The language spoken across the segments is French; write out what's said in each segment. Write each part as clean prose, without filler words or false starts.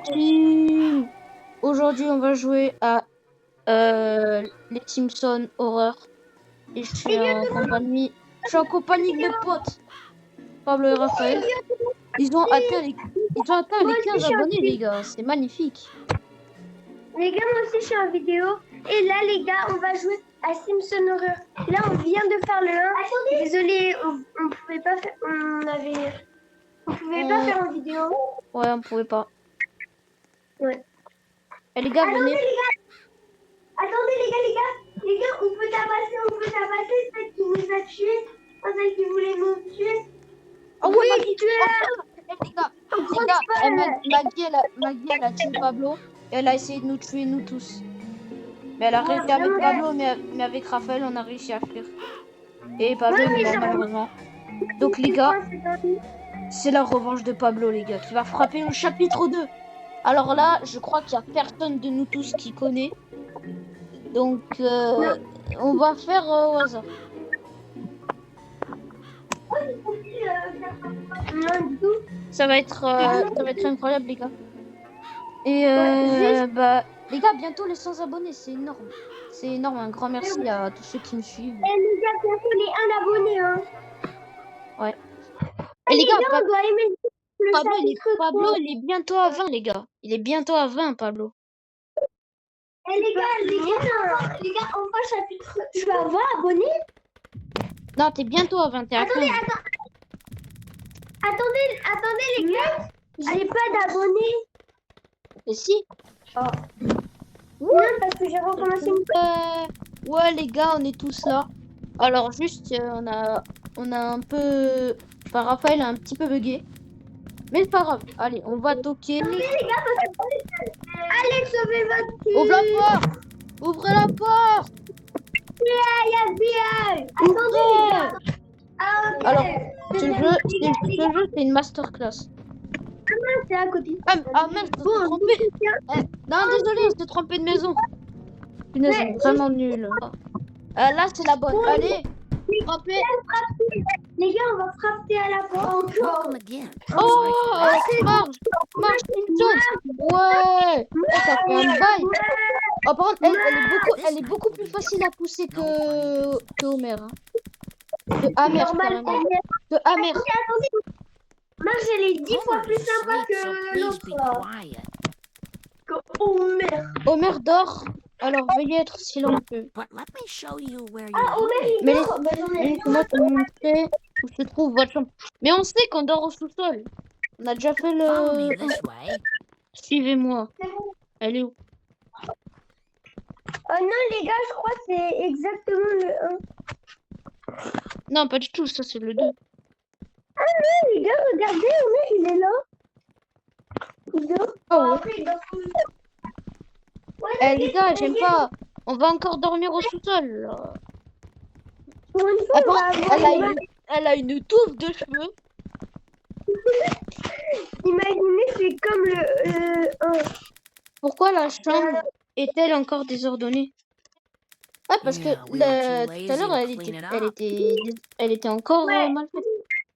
Team. Aujourd'hui, on va jouer à les Simpsons Horreur. Et je suis en compagnie de mes potes, Pablo et Raphaël. Ils ont atteint les 15 abonnés, les gars. C'est magnifique. Les gars, moi aussi, je suis en vidéo. Et là, les gars, on va jouer à Simpson Horror. Là, on vient de faire le 1. Désolé, on pouvait pas faire... On pouvait pas faire en vidéo. Ouais, on pouvait pas. Ouais. Et les gars, venez. Attendez, les gars, on peut tabasser. Celle qui nous a tués. Celle qui voulait nous tuer. Oh oui, qui tuait. Les gars, Maggie, elle a tué Pablo. Et elle a essayé de nous tuer, nous tous. Mais elle a réussi avec Pablo, mais avec Raphaël, on a réussi à fuir. Et Pablo est mort, malheureusement. Donc, les gars, c'est la revanche de Pablo, les gars, qui va frapper au chapitre 2. Alors là, je crois qu'il n'y a personne de nous tous qui connaît. Donc, on va faire au hasard. Ça va être incroyable, les gars. Et bah, les gars, bientôt les 100 abonnés, c'est énorme. C'est énorme, un grand merci à tous ceux qui me suivent. Et les gars, bientôt les 1 abonné, hein. Ouais. Et les gars, on doit aimer le Pablo, il est bientôt à 20, les gars. Il est bientôt à 20, Pablo. Et les gars, on va chapitre. Je vais avoir abonné. Non, t'es bientôt à 21. Attendez, les gars. J'ai pas d'abonnés. Et si. Non, parce que j'ai recommencé une ouais, les gars, on est tous là. Alors, juste, on a un peu... Enfin, Raphaël a un petit peu bugué. Mais c'est pas grave. Allez, on va toquer. Attendez, les gars, parce que... Allez, sauvez votre cul. Ouvre la porte. Ouvrez la porte. FBI. Attendez, les gars. Ah, ok. Alors, ce jeu, c'est une masterclass. C'est à côté. Ah merde, on s'est trompé. Non, désolé, on s'est trompé de maison. Punaise, on est vraiment nul. Là, c'est la bonne. Allez, frappez. Les gars, on va frapper à la porte encore. Oh, marche, Simpson. Ouais. Ça fait un bail. Oh, par contre, elle est beaucoup plus facile à pousser que Homer. Hein. Que Homer, carrément. Que Homer. Marge, elle est 10 fois plus sympa que l'autre. Que Homer. Homer dort. Alors, veuillez être silencieux. Ah, Homer, il Mais dort. laissez-moi te montrer où se trouve votre chambre. Mais on sait qu'on dort au sous-sol. On a déjà fait le... Suivez-moi. Elle est où? Oh non, les gars, je crois que c'est exactement le 1. Non, pas du tout. Ça, c'est le 2. Ah non, les gars, regardez, Homer, il est là. Il dort. Oh, ouais. Les gars, j'aime pas. On va encore dormir au sous-sol. Pour une fois, elle a une touffe de cheveux. Imaginez, c'est comme le 1. Pourquoi la chambre est-elle encore désordonnée? Ah, parce que tout à l'heure, elle était encore mal faite.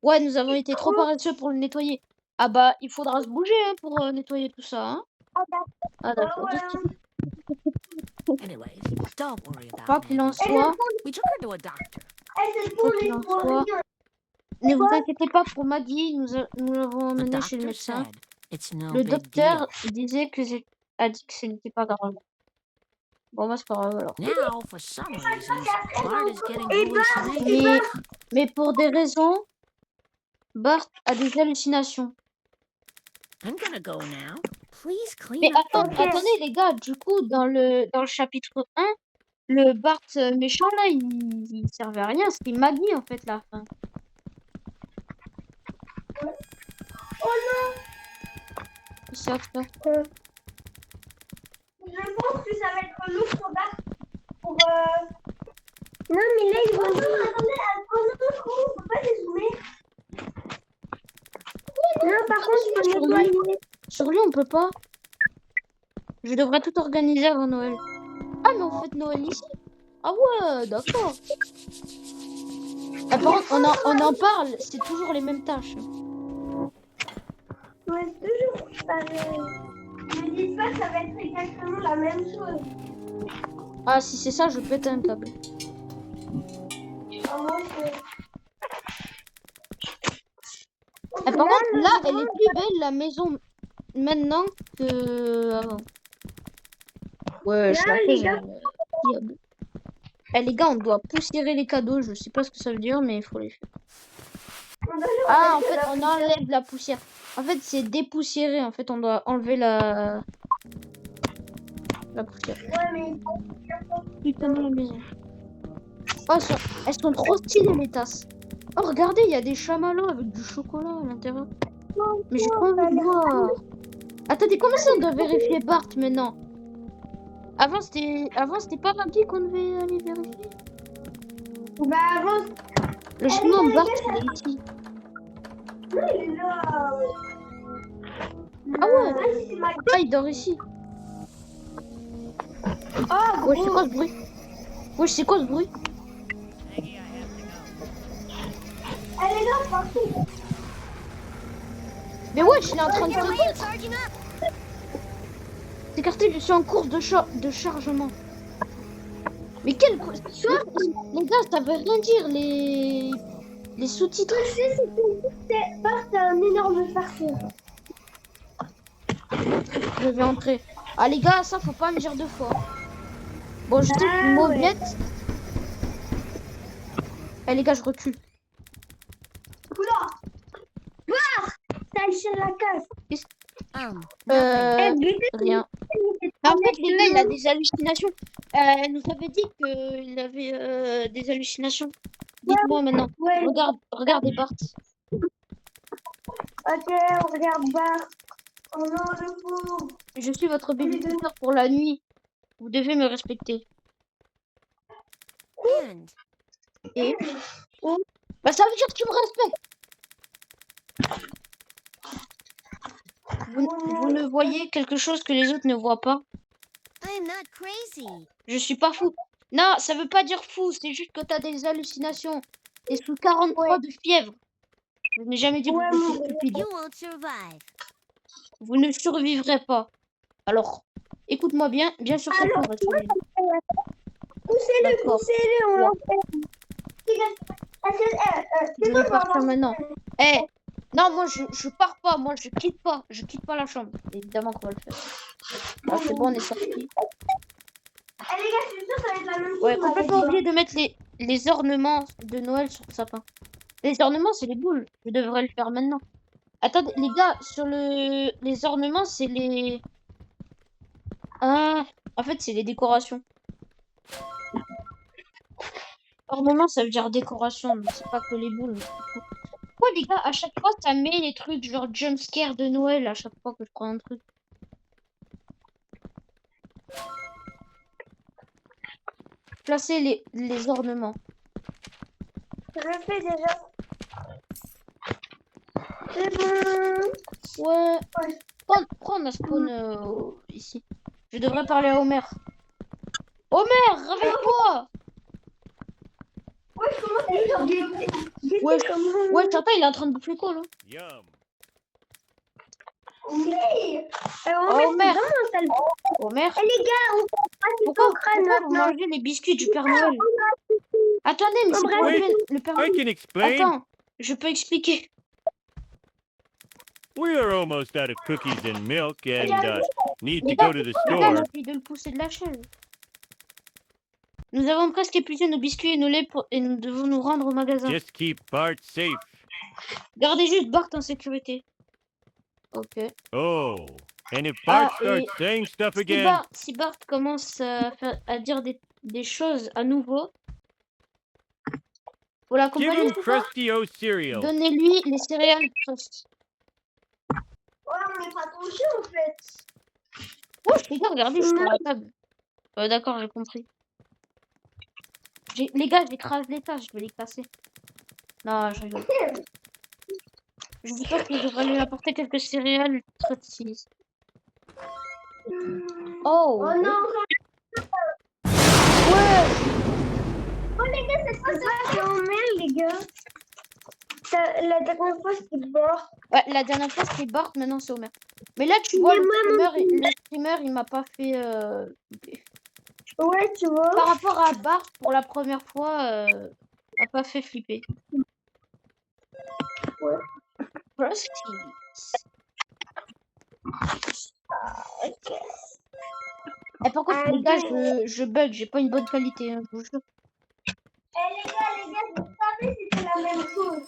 Ouais, nous avons été trop paresseux pour le nettoyer. Ah bah, il faudra se bouger hein, pour nettoyer tout ça. Hein. Ah d'accord. Quoi qu'il en soit, ne vous inquiétez pas pour Maggie, nous l'avons emmenée chez le médecin. Le docteur disait que a dit que ce n'était pas grave. Bon, bah, c'est pas grave alors. Mais pour des raisons, Bart a des hallucinations. Mais attendez les gars, du coup, dans le chapitre 1, le Bart méchant là, il servait à rien, c'était Maggie en fait la fin. Oh non! C'est ça. Je pense que ça va être lourd pour Bart. Pour Non, mais là, il va... Oh non, attendez, oh non, on peut pas les zoomer. Non, par contre, je peux nettoyer. Sur lui, on peut pas. Je devrais tout organiser avant Noël. Ah, mais on fête Noël ici. Ah ouais, d'accord. Ah, par contre, on en parle, c'est toujours les mêmes tâches. Ouais, c'est toujours pareil. pas, ça va être exactement la même chose. Ah, si c'est ça, je pète un câble. Ah, moi, Ah, par contre, là, elle est plus belle, la maison, maintenant que avant. Ouais, je Là, la les fais, gars. fiable. Eh, les gars, on doit poussiérer les cadeaux. Je sais pas ce que ça veut dire, mais il faut les faire. Ah, en fait, on enlève la poussière. En fait, c'est dépoussiérer. En fait, on doit enlever la poussière. Ouais, mais Putain, dans la maison. Oh, elles sont trop stylées, les tasses. Oh, regardez, il y a des chamallows avec du chocolat à l'intérieur. Mais j'ai pas envie de voir. Attendez, comment ça on doit vérifier Bart maintenant? Avant, c'était pas Rabi qu'on devait aller vérifier. bah avant, Le chemin Bart, il est ici. non, il est là. Ah ouais. Ah, c'est ma Ah, il dort ici. Oh, Ouais, c'est quoi ce bruit? Ouais, c'est quoi ce bruit? elle est là partout. Mais ouais, il est en train de se battre. C'est écarté, je suis en course de chargement. Mais quelle course? Les gars, ça veut rien dire, les sous-titres. Je sais, c'est un énorme farceur. Je vais entrer. Ah les gars, ça faut pas me dire deux fois. Bon, je sais que je suis mauviette. Eh les gars, je recule. Oula. Bah, ça le chien la casse. Rien. En fait, les gars, il a des hallucinations. Elle nous avait dit qu'il avait des hallucinations. Dites-moi maintenant. Ouais. Regardez Bart. Ok, on regarde Bart. Oh non, le pauvre. Je suis votre babysitter pour la nuit. Vous devez me respecter. Et bah ça veut dire que tu me respectes. Vous ne voyez quelque chose que les autres ne voient pas? Je suis pas fou. Non, ça veut pas dire fou, c'est juste que t'as des hallucinations. T'es sous 43 de fièvre. Je n'ai jamais dit que vous étiez stupide. Vous ne survivrez pas. Alors, écoute-moi bien. Bien sûr que on va survivre. Poussez-le, poussez-le, on l'enferme. Je vais partir maintenant. Eh, non, moi je pars pas. Moi je quitte pas. Je quitte pas la chambre. Évidemment qu'on va le faire. Ah, c'est bon, on est sorti. Eh les gars, je suis sûre que ça va être la même chose. Ouais, complètement oublié de mettre les ornements de Noël sur le sapin. Les ornements, c'est les boules. Je devrais le faire maintenant. Attendez, les gars, sur les ornements, c'est les... Ah, en fait, c'est les décorations. Ornement, ça veut dire décoration, mais c'est pas que les boules. Pourquoi, les gars, à chaque fois, ça met les trucs genre jumpscare de Noël à chaque fois que je prends un truc. Placez les ornements. Je le fais déjà. C'est bon. Ouais. Prends ma spawn ici. Je devrais parler à Homer. Homer, réveille-toi! Ouais, comment t'es Ouais, t'entends, il est en train de bouffer quoi là? Oui. Homer. Homer. Eh les gars, on Pourquoi vous mangez les biscuits du Père Noël? Attendez, mais c'est pas le Père I Noël. can explain. Attends, je peux expliquer. We are almost out of cookies and milk and need to Les go gars, to the les gars, store. j'ai envie de le pousser de la chaise. Nous avons presque épuisé nos biscuits et nos laits et nous devons nous rendre au magasin. Just keep Bart safe. Gardez juste Bart en sécurité. Ok. Oh, and if Bart Ah, et starts saying stuff again, Si Bart commence à dire des choses à nouveau, faut give l'accompagner, him c'est ça? Krusty O cereal. Donnez-lui les céréales Crust. Ouais, on n'est pas touché en fait. Oh, les gars, regardez, je suis sur la table. D'accord, j'ai compris. Les gars, j'écrase les tasses, je vais les casser. Non, je rigole. Je dis pas que je devrais lui apporter quelques céréales Crusties. Oh! Oh non. Ouais! Oh les gars, c'est quoi ça? C'est en mer les gars. La dernière fois, c'était Bord. Ouais, la dernière fois c'était Bart, maintenant c'est Homer. Mais là tu vois, Mais moi, le streamer il m'a pas fait. Ouais, tu vois. Par rapport à Bart, pour la première fois, m'a pas fait flipper. Ouais. Frosties. Ok. Et par contre, les gars, je bug, j'ai pas une bonne qualité, hein, je vous jure. Les gars, vous savez, c'était la même chose.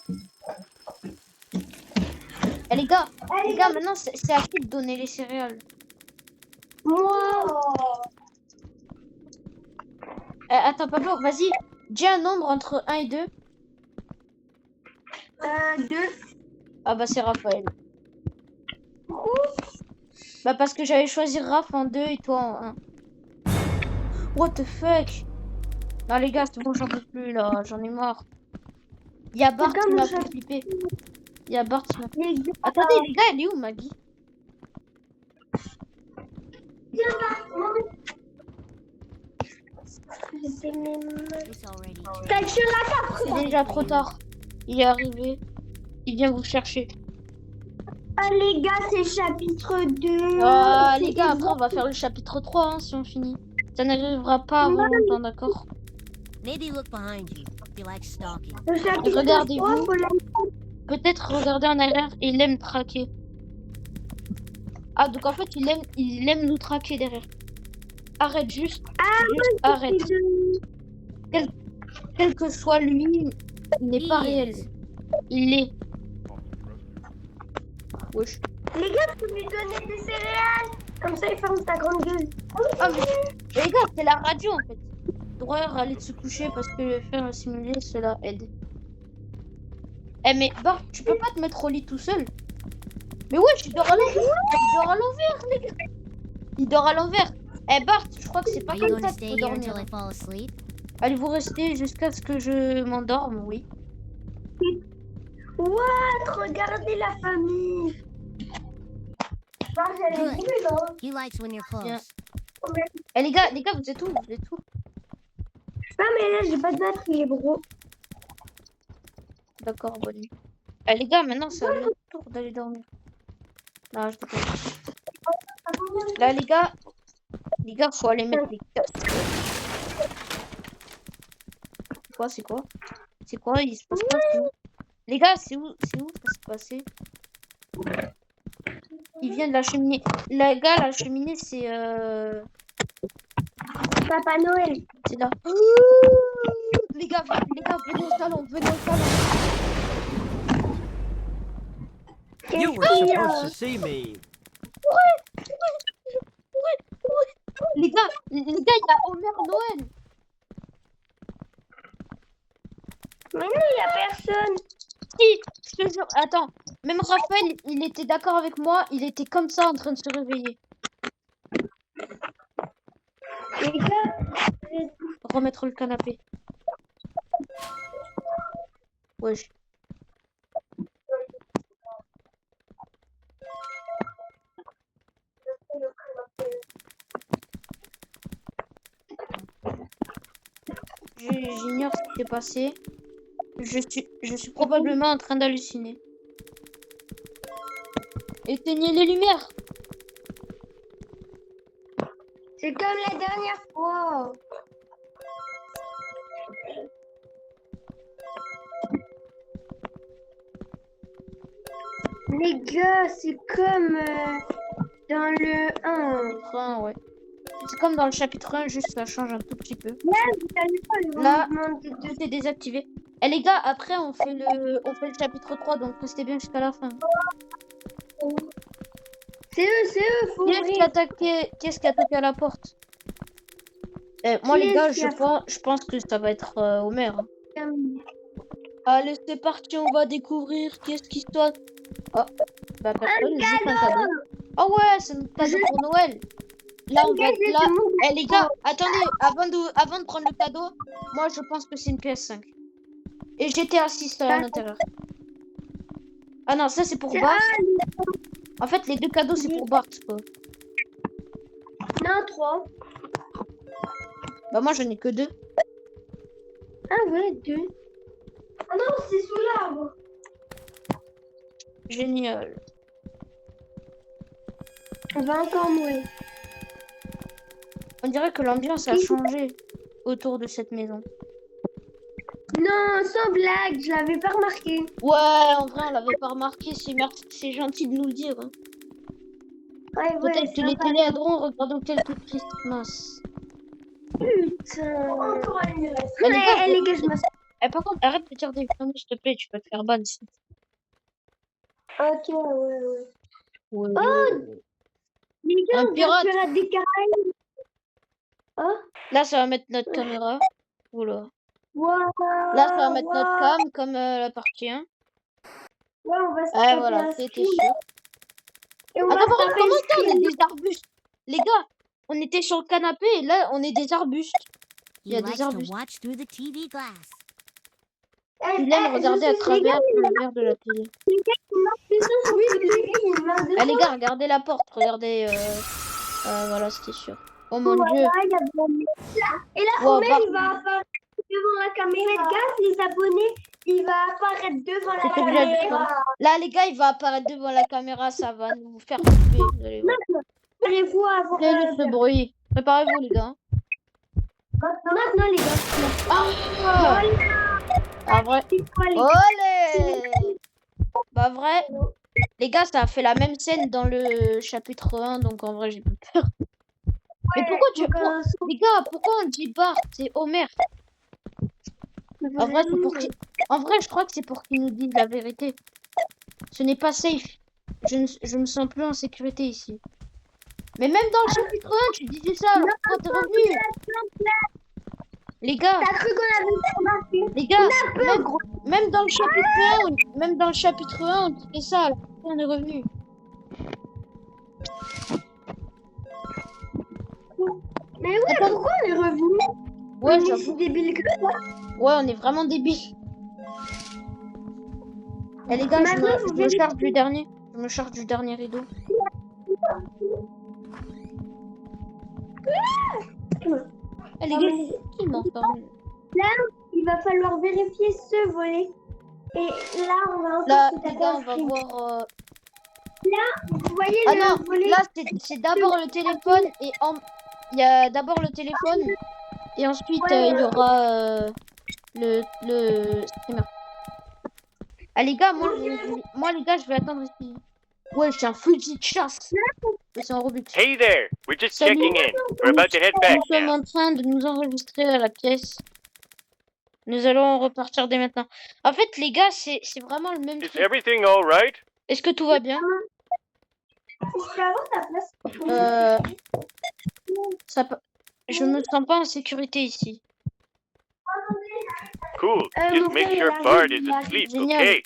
Eh les gars, maintenant c'est à qui de donner les céréales? Moi. Attends, Pablo, vas-y, dis un nombre entre 1 et 2. 2. Ah bah c'est Raphaël. Bah parce que j'allais choisir Raph en 2 et toi en 1. What the fuck? Non les gars, c'est bon, j'en peux plus là, j'en ai marre. Il y a Bart qui m'a fait flipper. Il y a Bart qui m'a fait... Attendez les gars, elle est où Maggie? C'est déjà trop tard. Il est arrivé. Il vient vous chercher. Ah les gars, c'est chapitre 2. Ah les gars, après on va faire le chapitre 3 hein, si on finit. Ça n'arrivera pas avant longtemps, d'accord? Maybe look behind you if you like stalking. Le chapitre Regardez-vous. 3, faut la- Peut-être regarder en arrière et il aime traquer. Ah donc en fait il aime nous traquer derrière. Arrête juste. Juste arrête. Quel que soit lui, il n'est pas réel. Il est. Wesh. Les gars, faut lui donner des céréales. Comme ça, il ferme sa grande gueule. Ah mais les gars, c'est la radio en fait. D'horreur aller se coucher parce que faire un simulé cela aide. Eh mais Bart, tu peux pas te mettre au lit tout seul. Mais wesh, il dort à l'envers. Il dort à l'envers les gars. Il dort à l'envers. Eh Bart, je crois que c'est pas Are you comme going ça to qu'il stay faut here until dormir. I fall asleep? Allez-vous rester jusqu'à ce que je m'endorme, oui. What? Regardez la famille. He likes when you're close. Yeah. Eh les gars, vous êtes où? Vous êtes où? Ah, mais là, j'ai pas de batterie, bro. D'accord, bonne nuit. Eh les gars, maintenant c'est à notre tour d'aller dormir. Non, je déconne. Là les gars, faut aller mettre les casques. C'est quoi? C'est quoi? Il se passe quoi? C'est où? Les gars, c'est où ça s'est passé? Il vient de la cheminée. Les gars, la cheminée c'est Papa Noël. c'est là. Les gars, venez au salon, You were supposed to see me. Les gars, il y a Homer Noël. Mais non, il y a personne. Si, je te jure. Attends, même Raphaël, il était d'accord avec moi. Il était comme ça en train de se réveiller. Les gars, Remettre le canapé. Wesh. J'ignore ce qui s'est passé. Je suis probablement en train d'halluciner. Éteignez les lumières. c'est comme la dernière fois. Les gars, c'est comme dans le 1. Enfin, ouais. C'est comme dans le chapitre 1, juste ça change un tout petit peu. Là, vous savez pas le Là, mouvement des deux. tout est désactivé. Et les gars, après on fait le chapitre 3, donc restez bien jusqu'à la fin. C'est eux, faut Qu'est-ce ouvrir. qui a attaqué à la porte? Moi les Qui gars, est-ce qui a je pense que ça va être Homer. hein. fermé? Allez, c'est parti, on va découvrir qu'est-ce qui se passe. Oh, bah personne, juste un cadeau. Oh ouais, c'est notre cadeau pour Noël. Là, on va là. Eh les gars, attendez, avant de prendre le cadeau, moi je pense que c'est une PS5. Et GTA 6 à l'intérieur. Ah non, ça c'est pour Bart. En fait, les deux cadeaux c'est pour Bart, quoi. Non, 3. Bah moi j'en ai que 2. Ah ouais, 2. Ah non, c'est sous l'arbre. Génial. On va encore mourir. On dirait que l'ambiance a changé autour de cette maison. Non, sans blague, je l'avais pas remarqué. Ouais, en vrai, on l'avait pas remarqué. C'est gentil de nous le dire. Hein. Ouais, Peut-être que les sympa. téléadrons regardent quelques Christmas. Putain. Mais les gars, les gars, je m'assois. eh, par contre, arrête de dire des conneries, s'il te plaît. Tu peux te faire ban ici. Ok, ouais. Ouais. Les gars, Un on pirate. dirait Pirates des Caraïbes. Oh, Là, ça va mettre notre caméra. Oula. wow. Là, ça va mettre notre cam comme la partie 1. Ouais, on va se Ouais, taper voilà, un c'était screen. sûr. Et on va Attends, se par contre, taper comment un ça, on screen. est des arbustes? Les gars, on était sur le canapé et là, on est des arbustes. Il y He a des likes to arbustes. watch through the TV glass. Il aime regarder à travers le verre de la télé. Oui, les gars, il y a une main de Ah, les gars, regardez la porte. Regardez. Voilà, c'était sûr. Oh mon dieu. Voilà, il y a abonné. Et là, Wow, Omer, Bart. il va apparaître devant la caméra. Faites gaffe, les abonnés, il va apparaître devant la C'était obligé de caméra. Là, les gars, il va apparaître devant la caméra. Ça va nous faire flipper. Vous allez voir. Préparez-vous à avoir Écoutez juste ce bruit. Préparez-vous, les gars. Maintenant, les gars. Ah, ah vrai. C'est quoi, les gars? Olé. Bah, vrai. Les gars, ça a fait la même scène dans le chapitre 1. Donc, en vrai, j'ai plus peur. Mais pourquoi tu... Les gars, pourquoi on dit Bart? C'est Homer. En vrai, c'est pour en vrai, je crois que c'est pour qu'ils nous disent la vérité. Ce n'est pas safe. Je me sens plus en sécurité ici. Mais même dans le chapitre 1, tu disais ça. Alors pourquoi t'es revenu? Les gars, T'as cru qu'on avait remarqué? les gars, même dans le chapitre 1, même dans le chapitre 1, on disait ça. Alors pourquoi on est revenu? Mais ouais, Attends. pourquoi on est revenu? Ouais, On est j'avoue. si débile que ça. Ouais, on est vraiment débiles. Eh les gars, Maintenant, je vous me verrez- charge du dernier. Je me charge du dernier rideau. Eh les gars, qui m'entend? Il va falloir vérifier ce volet. Et là, on va Là, encore se les taper gars, un on va screen. voir. Vous voyez Ah le non, volet? là c'est d'abord le téléphone et il y a d'abord le téléphone et ensuite il y aura le streamer. Ah les gars, moi les gars, je vais attendre ici. Ouais, j'ai un fusil de chasse. Mais c'est en Robux. Hey there. We're just Salut. checking in. We're about to head back Nous sommes now. en train de nous enregistrer à la pièce. Nous allons repartir dès maintenant. En fait, les gars, c'est vraiment le même Is truc. everything all right? Est-ce que tout va bien? Je vais avoir ta place. Je me sens pas en sécurité ici. Cool. mon Just make frère, sure il arrive, Bart is il arrive. asleep, Génial. okay?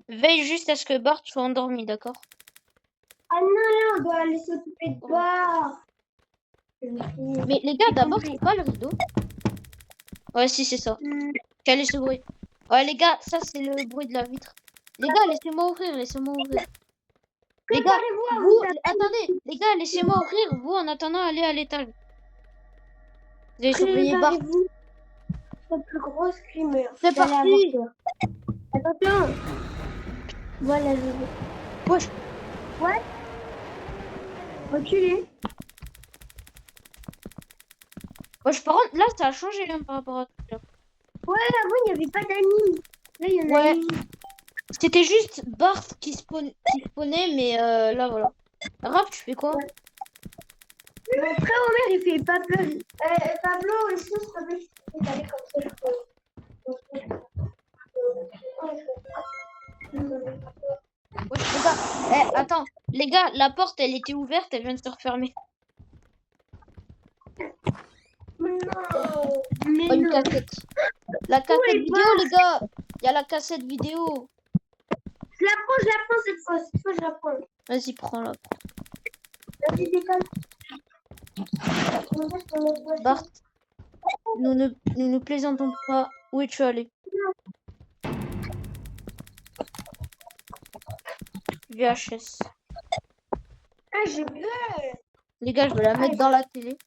Veille juste à ce que Bart soit endormi, d'accord? Ah non, là, on doit aller s'occuper de Bart. Mais les gars, d'abord, c'est pas le rideau. Ouais, si, c'est ça. Quel est ce bruit? Ouais, les gars, ça, c'est le bruit de la vitre. Les gars, laissez-moi ouvrir, laissez-moi ouvrir. Les gars, Préparez-vous à vous, vous taper. attendez, les gars, laissez-moi ouvrir. Vous, en attendant, allez à l'étage. Vous allez surveiller Bart. Préparez-vous. Le plus gros screamer. C'est Vous allez parti. avoir peur. Attention. Voilà, je vais. Wesh. Ouais. Reculez. Wesh, par contre, là, ça a changé hein, par rapport à tout à l'heure. Ouais, avant, il n'y avait pas d'anime. Là, il y en a Ouais. une. C'était juste Bart qui spawnait, mais là, voilà. Raph, tu fais quoi? Mon frère Omer, il fait pas peur. Pablo, est-ce que ça peut aller comme ça? Wesh, les gars, eh, attends, les gars, la porte, elle était ouverte, elle vient de se refermer. Mais Oh, une non. cassette. La cassette Ouais, vidéo, les gars. Il y a la cassette vidéo. Je la prends cette fois. Cette fois, je la prends. Vas-y, prends-la. Vas-y, décolle. Bart, nous ne plaisantons pas. Où es-tu allé? VHS. Ah, j'ai peur. Les gars, je vais la mettre dans la télé.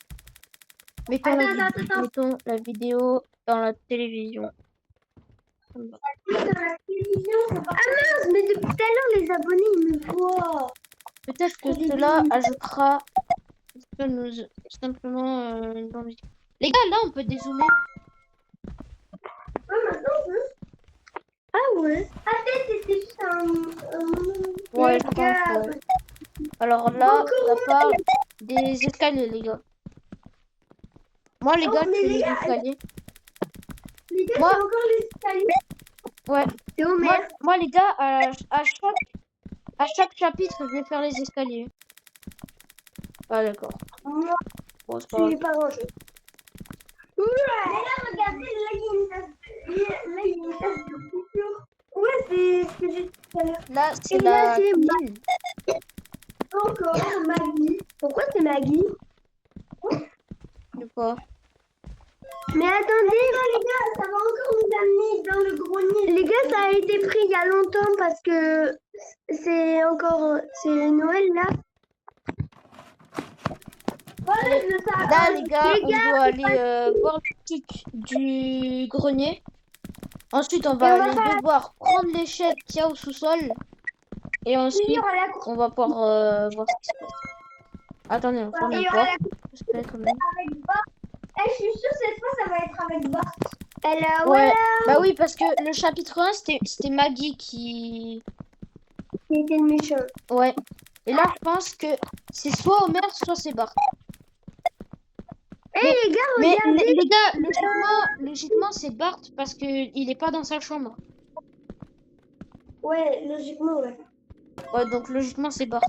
Mettons, Attends. mettons la vidéo dans la télévision. Dans la télé. mince, mais depuis tout à l'heure, les abonnés, ils me voient. Peut-être que cela ajoutera simplement dans les... Les gars, là, on peut dézoomer. Ah ouais. Ah, peut-être c'était juste un... Ouais, les je pense, gars, ouais. Alors là, ça parle des escaliers, les gars. Moi, les Oh, gars, mais c'est les les gars, escaliers. les gars, Moi- c'est encore les escaliers. Ouais. C'est Homer. Moi, les gars, à chaque chapitre, je vais faire les escaliers. Ah, d'accord. Moi, Bon, c'est pas je grave. suis pas rangé. Mais là, regardez, là, il y a une tasse de coupure. Ouais, c'est ce que j'ai dit tout à l'heure. Là, c'est Et là, la c'est cuisine. Encore Maggie. Pourquoi c'est Maggie? Je sais pas. Mais attendez, les gars, ça va encore nous amener dans le grenier. Les gars, ça a été pris il y a longtemps parce que c'est Noël là. Voilà, je le savais. Là, les gars, Les on gars, doit aller voir le truc du grenier. Ensuite, on Et va on va aller faire- devoir prendre l'échelle qu'il y a au sous-sol. Et il ensuite, y aura la course on va pouvoir voir ce qui se passe. Attendez, on ferme et il y la aura porte. la J'espère quand même. avec Bart. Eh, je suis sûre cette fois ça va être avec Bart. Elle a Ouais. voilà, Bah oui, parce que le chapitre 1, c'était Maggie qui... qui était le méchant. Ouais. Et là, je pense que c'est soit Homer, soit c'est Bart. Eh les gars, Mais regardez. les gars, logiquement c'est Bart parce que il est pas dans sa chambre. Ouais, logiquement, ouais. Ouais, donc logiquement c'est Bart.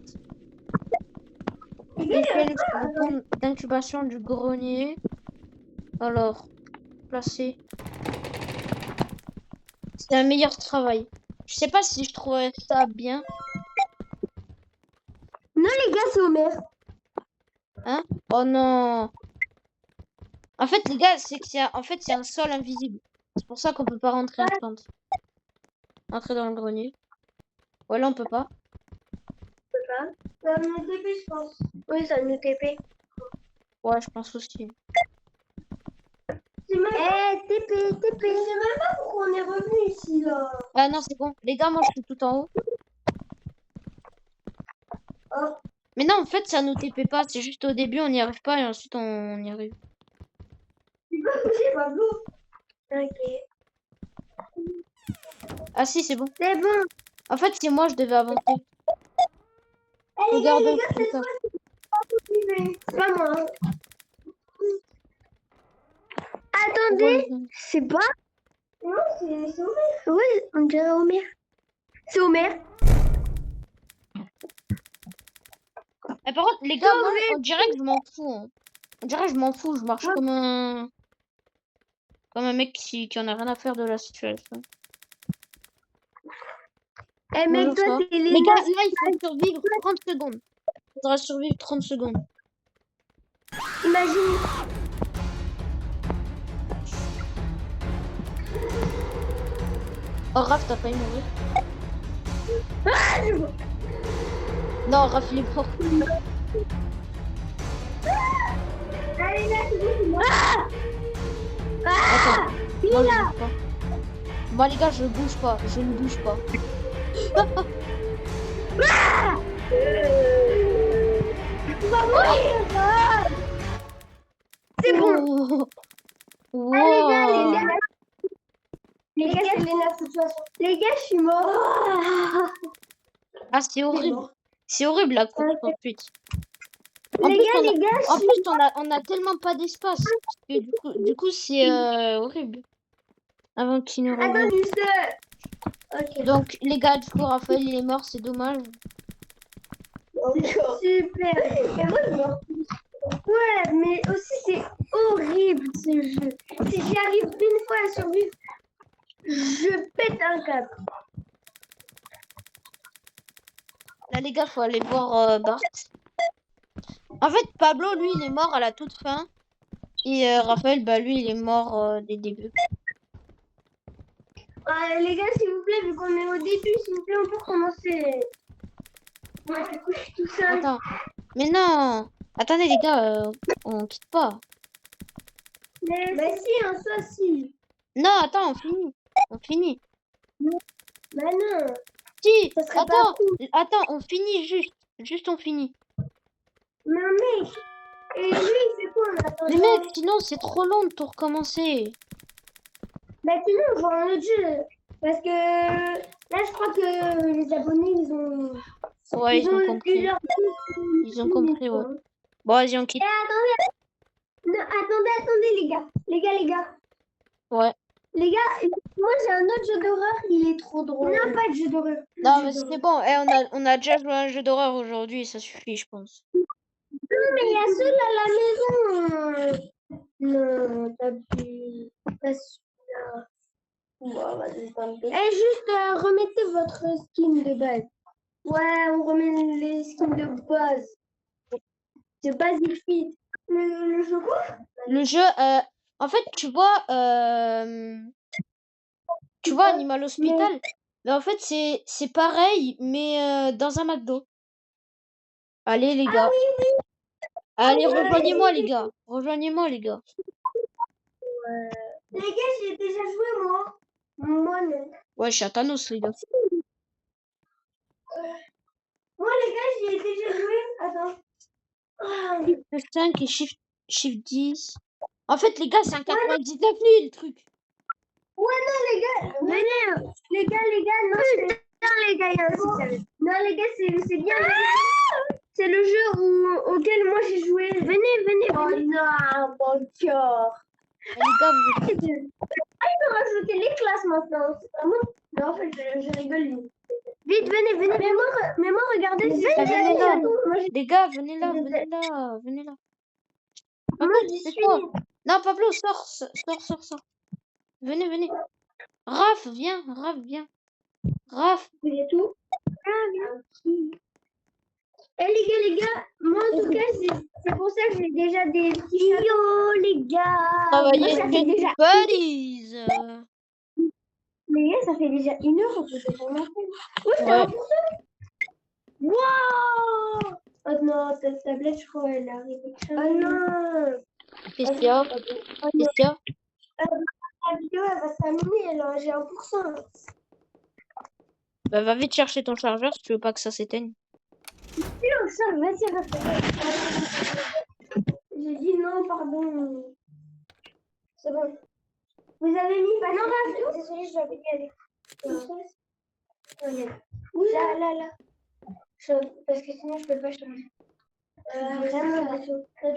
Les gars, L'échelle le point d'incubation du grenier. Alors, placer. C'est un meilleur travail. Je sais pas si je trouverais ça bien. non les gars, c'est Homer. Hein? Oh non. En fait, les gars, c'est que c'est un sol invisible. C'est pour ça qu'on peut pas rentrer instant. Entrer dans le grenier. Ouais, là on peut pas. Ça va me TP, je pense. Oui, ça va me TP. Ouais, je pense aussi. Eh, TP. Je sais même pas pourquoi on est revenu ici, là. Ah non, c'est bon. Les gars, moi je suis tout en haut. Oh. Mais non, en fait, ça nous TP pas. C'est juste au début, on n'y arrive pas et ensuite on y arrive. Tu peux bouger, Pablo. Ok. Ah si, c'est bon. C'est bon. En fait, c'est moi, je devais avancer. Eh, les gars, Regarde, c'est putain. c'est pas moi. Hein. Attendez, c'est pas. Non, c'est Homer. Oui, on dirait Homer. C'est Homer. Et par contre, les gars, moi, on dirait que je m'en fous. Hein. On dirait que je m'en fous. Je marche Ouais. comme un mec qui en a rien à faire de la situation. Eh mec, Bonjour, toi, ça va c'est Les gars, là, il faut survivre 30 secondes. Il faudra survivre 30 secondes. Imagine. Oh, Raph, t'as failli mourir. Ah, je vois. Non, Raph, il est mort. Allez, là, c'est bon, c'est moi. Ah Attends, il moi, est je là. bouge pas. Moi, les gars, je bouge pas. Je ne bouge pas. Tu vas mourir. Ah. C'est bon. Oh. Ah, les gars, Wow. les gars, c'est Léna, situation. Les gars, je suis mort. Ah, c'est horrible. C'est horrible la course ensuite. Les gars, les gars, En plus, on a tellement pas d'espace. Que du coup, c'est horrible. Avant qu'il nous revienne. attends, juste. Ok. Donc, les gars, du coup, Raphaël, il est mort, c'est dommage. Super. Et moi, je meurs. Ouais, mais aussi, c'est horrible ce jeu. Si j'y arrive une fois à survivre, je pète un câble. Là, les gars, faut aller voir Bart. En fait, Pablo, lui, il est mort à la toute fin. Et Raphaël, bah, lui, il est mort dès le début. Les gars, s'il vous plaît, vu qu'on est au début, s'il vous plaît, on peut recommencer. Ouais, du coup, je suis tout seul. Attends. Mais non. Attendez, les gars, on quitte pas. Mais... Bah si, en soi, si. Non, attends, on finit. On finit. Bah non, Si, ça serait pas attends, cool. attends, on finit juste. Juste, on finit. Mais mec, et lui, il fait quoi en Mais attendant? mec, sinon, c'est trop long de tout recommencer. Bah sinon, on voit un autre jeu. Parce que là, je crois que les abonnés, Ouais, ils ont eu compris. leur... Ils ont compris, ouais. Bon, vas-y, on quitte. Et attendez, non, attendez, les gars. Ouais. Les gars, moi j'ai un autre jeu d'horreur, il est trop drôle. Non, pas de jeu d'horreur. Non, mais c'est bon. Eh, on a déjà joué à un jeu d'horreur aujourd'hui, ça suffit, je pense. Non, mais il y a ceux à la maison. Non, t'abuses. Pas celui-là. Bon, vas-y, tant pis. Et juste remettez votre skin de base. Ouais, on remet les skins de base. De Basic Fit. Le jeu quoi? Le jeu, en fait, tu vois Animal Hospital. Mais en fait, c'est pareil, mais dans un McDo. Allez, les gars. Allez, rejoignez-moi, les gars. Rejoignez-moi, les gars. Les gars, j'ai déjà joué, moi. Moi, non. Ouais, je suis à Thanos, les gars. Moi, les gars, j'y ai déjà joué. Attends. Ah, Shift 5 et Shift 10. En fait, les gars, c'est un 99 000, le truc. ouais, non, les gars. Venez. Les gars, non. Non, les gars, il y a un système. Non, les gars, c'est bien. C'est le jeu auquel moi j'ai joué. Venez. Oh non, bon cœur. Les gars, vous... Il peut rajouter les classes maintenant. C'est vraiment... Non, en fait, je rigole. Vite, venez. Mais moi, regardez. venez là. Moi, Les gars, venez là. Pablo, j'y c'est suis. toi. Non, Pablo, sors. Venez. Raph, viens. Raph. Vous êtes où? Ah, bien. Eh les gars, moi en tout cas, c'est pour ça que j'ai déjà des petits... Yo les gars! Travailler Ça fait déjà... buddies. Mais ça fait déjà 1 heure que j'ai vraiment fait. Oh, c'est Ouais. 1%! Wow! Oh non, cette tablette, je crois, elle est arrivée. Oh non! Qu'est-ce qu'il y a? La vidéo, elle va se terminer, alors j'ai 1%. Bah, va vite chercher ton chargeur si tu veux pas que ça s'éteigne. Vas-y, j'ai dit non, pardon. C'est bon. Vous avez mis... Bah non, désolé, je l'avais dit avec... Là. Parce que sinon, je peux pas changer. Vraiment,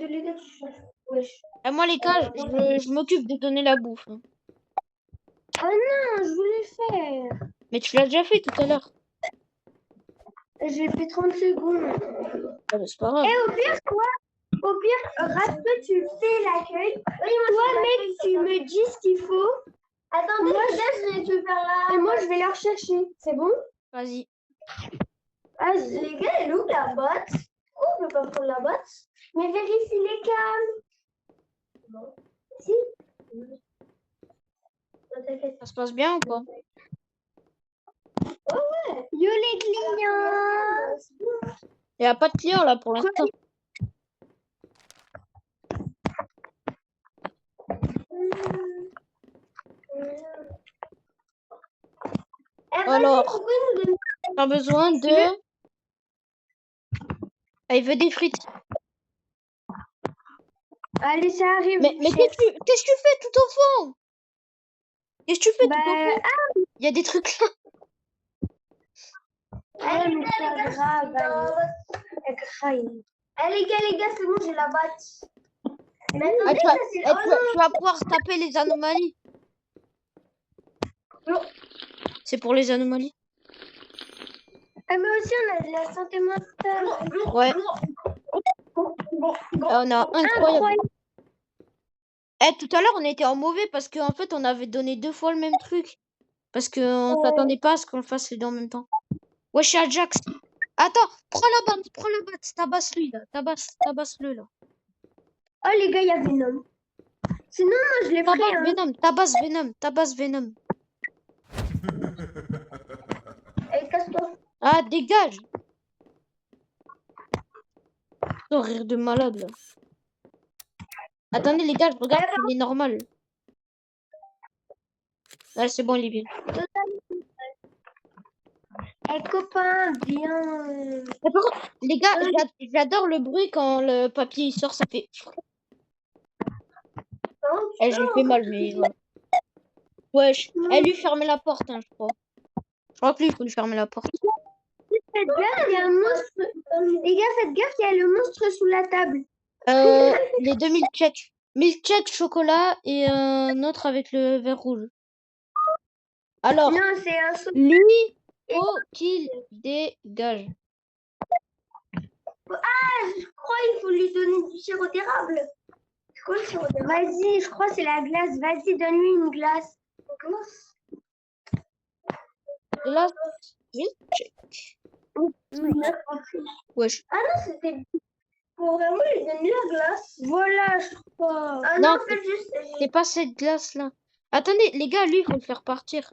les gars, tu changes. Wesh. Et moi, les gars, je m'occupe de donner la bouffe. Hein. Ah non, je voulais faire. Mais tu l'as déjà fait tout à l'heure. J'ai fait 30 secondes. Ah, bah, c'est pas grave. Et au pire, quoi? Au pire, Raspe, tu fais l'accueil. Toi, mec, tu me dis ce qu'il faut. Attendez, moi, je vais te faire là. Et moi, je vais la rechercher. C'est bon? Vas-y. Ah, les gars, elle est où la botte? Oh, on peut pas prendre la botte. Mais vérifie les câbles. Non. Si? Non, t'inquiète. Ça se passe bien ou pas? Yo les clients! Il n'y a pas de clients là pour l'instant. Alors, t'as besoin de... Ah, il veut des frites. Allez, ça arrive. Mais qu'est-ce que tu fais tout enfant? Qu'est-ce que tu fais tout enfant? Il y a des trucs là. Allez, mais c'est grave. Allez, les gars, c'est bon, j'ai la batte. Mais attendez, Ah, ça, c'est... tu vas pouvoir taper les anomalies. Non. C'est pour les anomalies. Ah, mais aussi, on a de la santé mentale. Ouais. Ah, on a incroyable. Tout à l'heure, on était en mauvais parce qu'en fait, on avait donné 2 fois le même truc. Parce qu'on s'attendait pas à ce qu'on le fasse les deux en même temps. Ouais, je suis Ajax. Attends, prends la batte, tabasse-lui là. Tabasse-le là. Oh, les gars, il y a Venom. Sinon, moi, je l'ai pris. Tabasse Venom. Allez, casse-toi. Ah, dégage. Oh, rire de malade là. Attendez les gars, je regarde s'il est normal. Là, c'est bon, il est bien. Eh, copain, viens. Mais par contre, les gars, j'adore le bruit quand le papier il sort, ça fait. Eh, je le fais mal, mais voilà. Wesh. Eh, lui, fermez la porte, hein, je crois. Je crois que lui, il faut lui fermer la porte. Faites gaffe, il y a un monstre. Les gars, faites gaffe, il y a le monstre sous la table. Les 2000 milkshakes. Milkshake chocolat et un autre avec le verre rouge. Alors, Non, c'est un saut. lui, faut qu'il dégage. Je crois qu'il faut lui donner du sirop d'érable. C'est quoi le sirop d'érable? Vas-y, je crois que c'est la glace. Vas-y, donne-lui une glace. Une glace? Glace milkshake. Wesh. Ah non, c'était pour vraiment lui donner la glace. Voilà, je crois. Ah non, Non, en fait, juste. C'est pas cette glace-là. Attendez, les gars, lui, il faut le faire partir.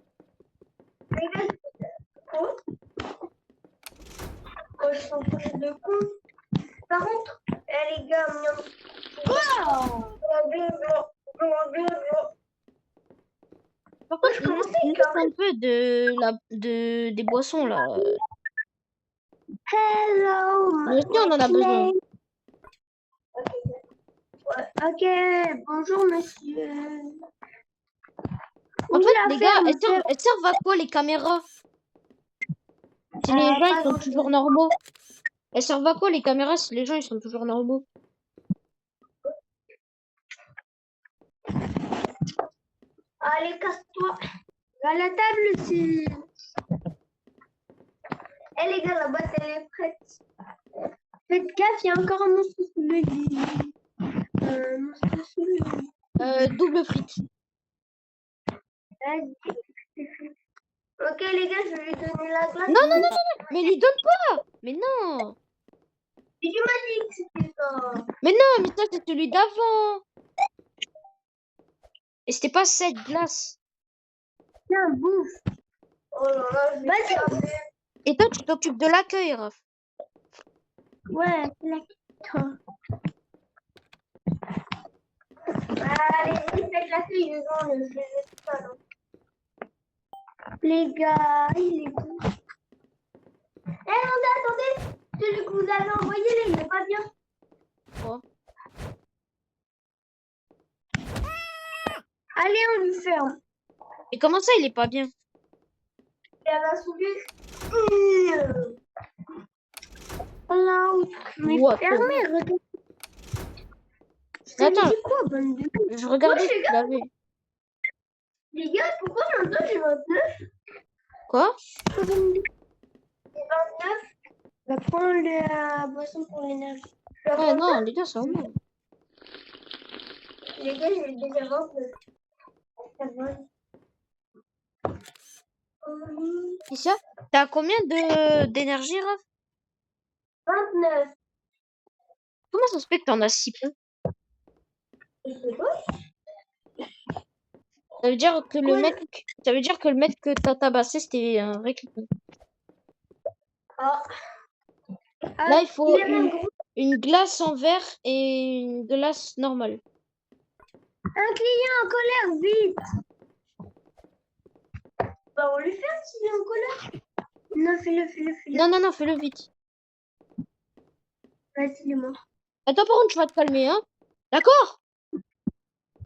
Quoi? Oh, je suis en train de con. Par contre, les gars, Par contre, laisse un peu des boissons, là. Hello. Nous aussi, on en a besoin. Ok, bonjour monsieur. En fait, les gars, elles servent à quoi les caméras? Si les gens ils sont toujours normaux. Elles servent à quoi les caméras si les gens ils sont toujours normaux? Allez, casse-toi. À la table, c'est. Eh les gars, la boîte elle est prête. Faites gaffe, il y a encore un monstre sous le lit. Monstre sous le lit. Double frites. Vas-y. Ok les gars, je vais lui donner la glace. Non, mais lui donne pas. Mais non. Et tu m'as dit que c'était ça. Mais non, mais ça c'est celui d'avant. Et c'était pas cette glace. Tiens, bouffe. Oh là là, vas-y. Et toi tu t'occupes de l'accueil, Raph. Ouais, toi. Allez, faites l'accueil, les gens, je laisse pas, non. Les gars, il est bon. Eh, attendez, celui que vous avez envoyé, là, il est pas bien. Quoi? Allez, on lui ferme. Et comment ça il est pas bien? Il a soulevé. Voilà, mais What? fermez, regardez. Attends, C'est quoi, bande de... je regardais Ouais, si tu l'avais. Les gars, pourquoi maintenant j'ai 29? Quoi? J'ai 29. Va prendre la boisson pour l'énergie. Ouais, non, les gars, c'est bon. Les gars, j'ai déjà 29. Ça va. C'est ça? T'as combien d'énergie, Raph? 29. Comment ça se fait que t'en as si peu? Je sais pas. Ça veut dire que le mec que t'as tabassé, c'était un vrai client. Ah. Là, il faut Il est même gros. une glace en verre et une glace normale. Un client en colère, vite. Bah, on lui fait s'il est en colère. Non, fais-le. Non, fais-le vite. Vas-y, il est mort. Attends, par contre, tu vas te calmer, hein? D'accord?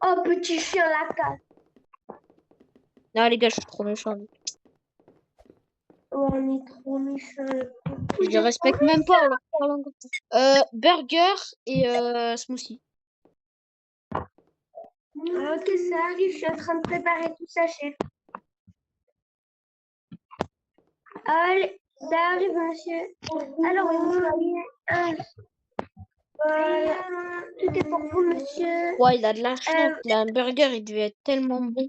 Oh, petit chien, la casse. Non, les gars, je suis trop méchant. Oh, on est trop méchants. Je les respecte même pas en leur parlant comme ça. Burger et smoothie. Ah, ok, ça arrive, je suis en train de préparer tout ça, chef. Allez, ça arrive, monsieur. Alors, tout est pour vous, monsieur. Ouais, il a de la chance. Il a un burger, il devait être tellement bon.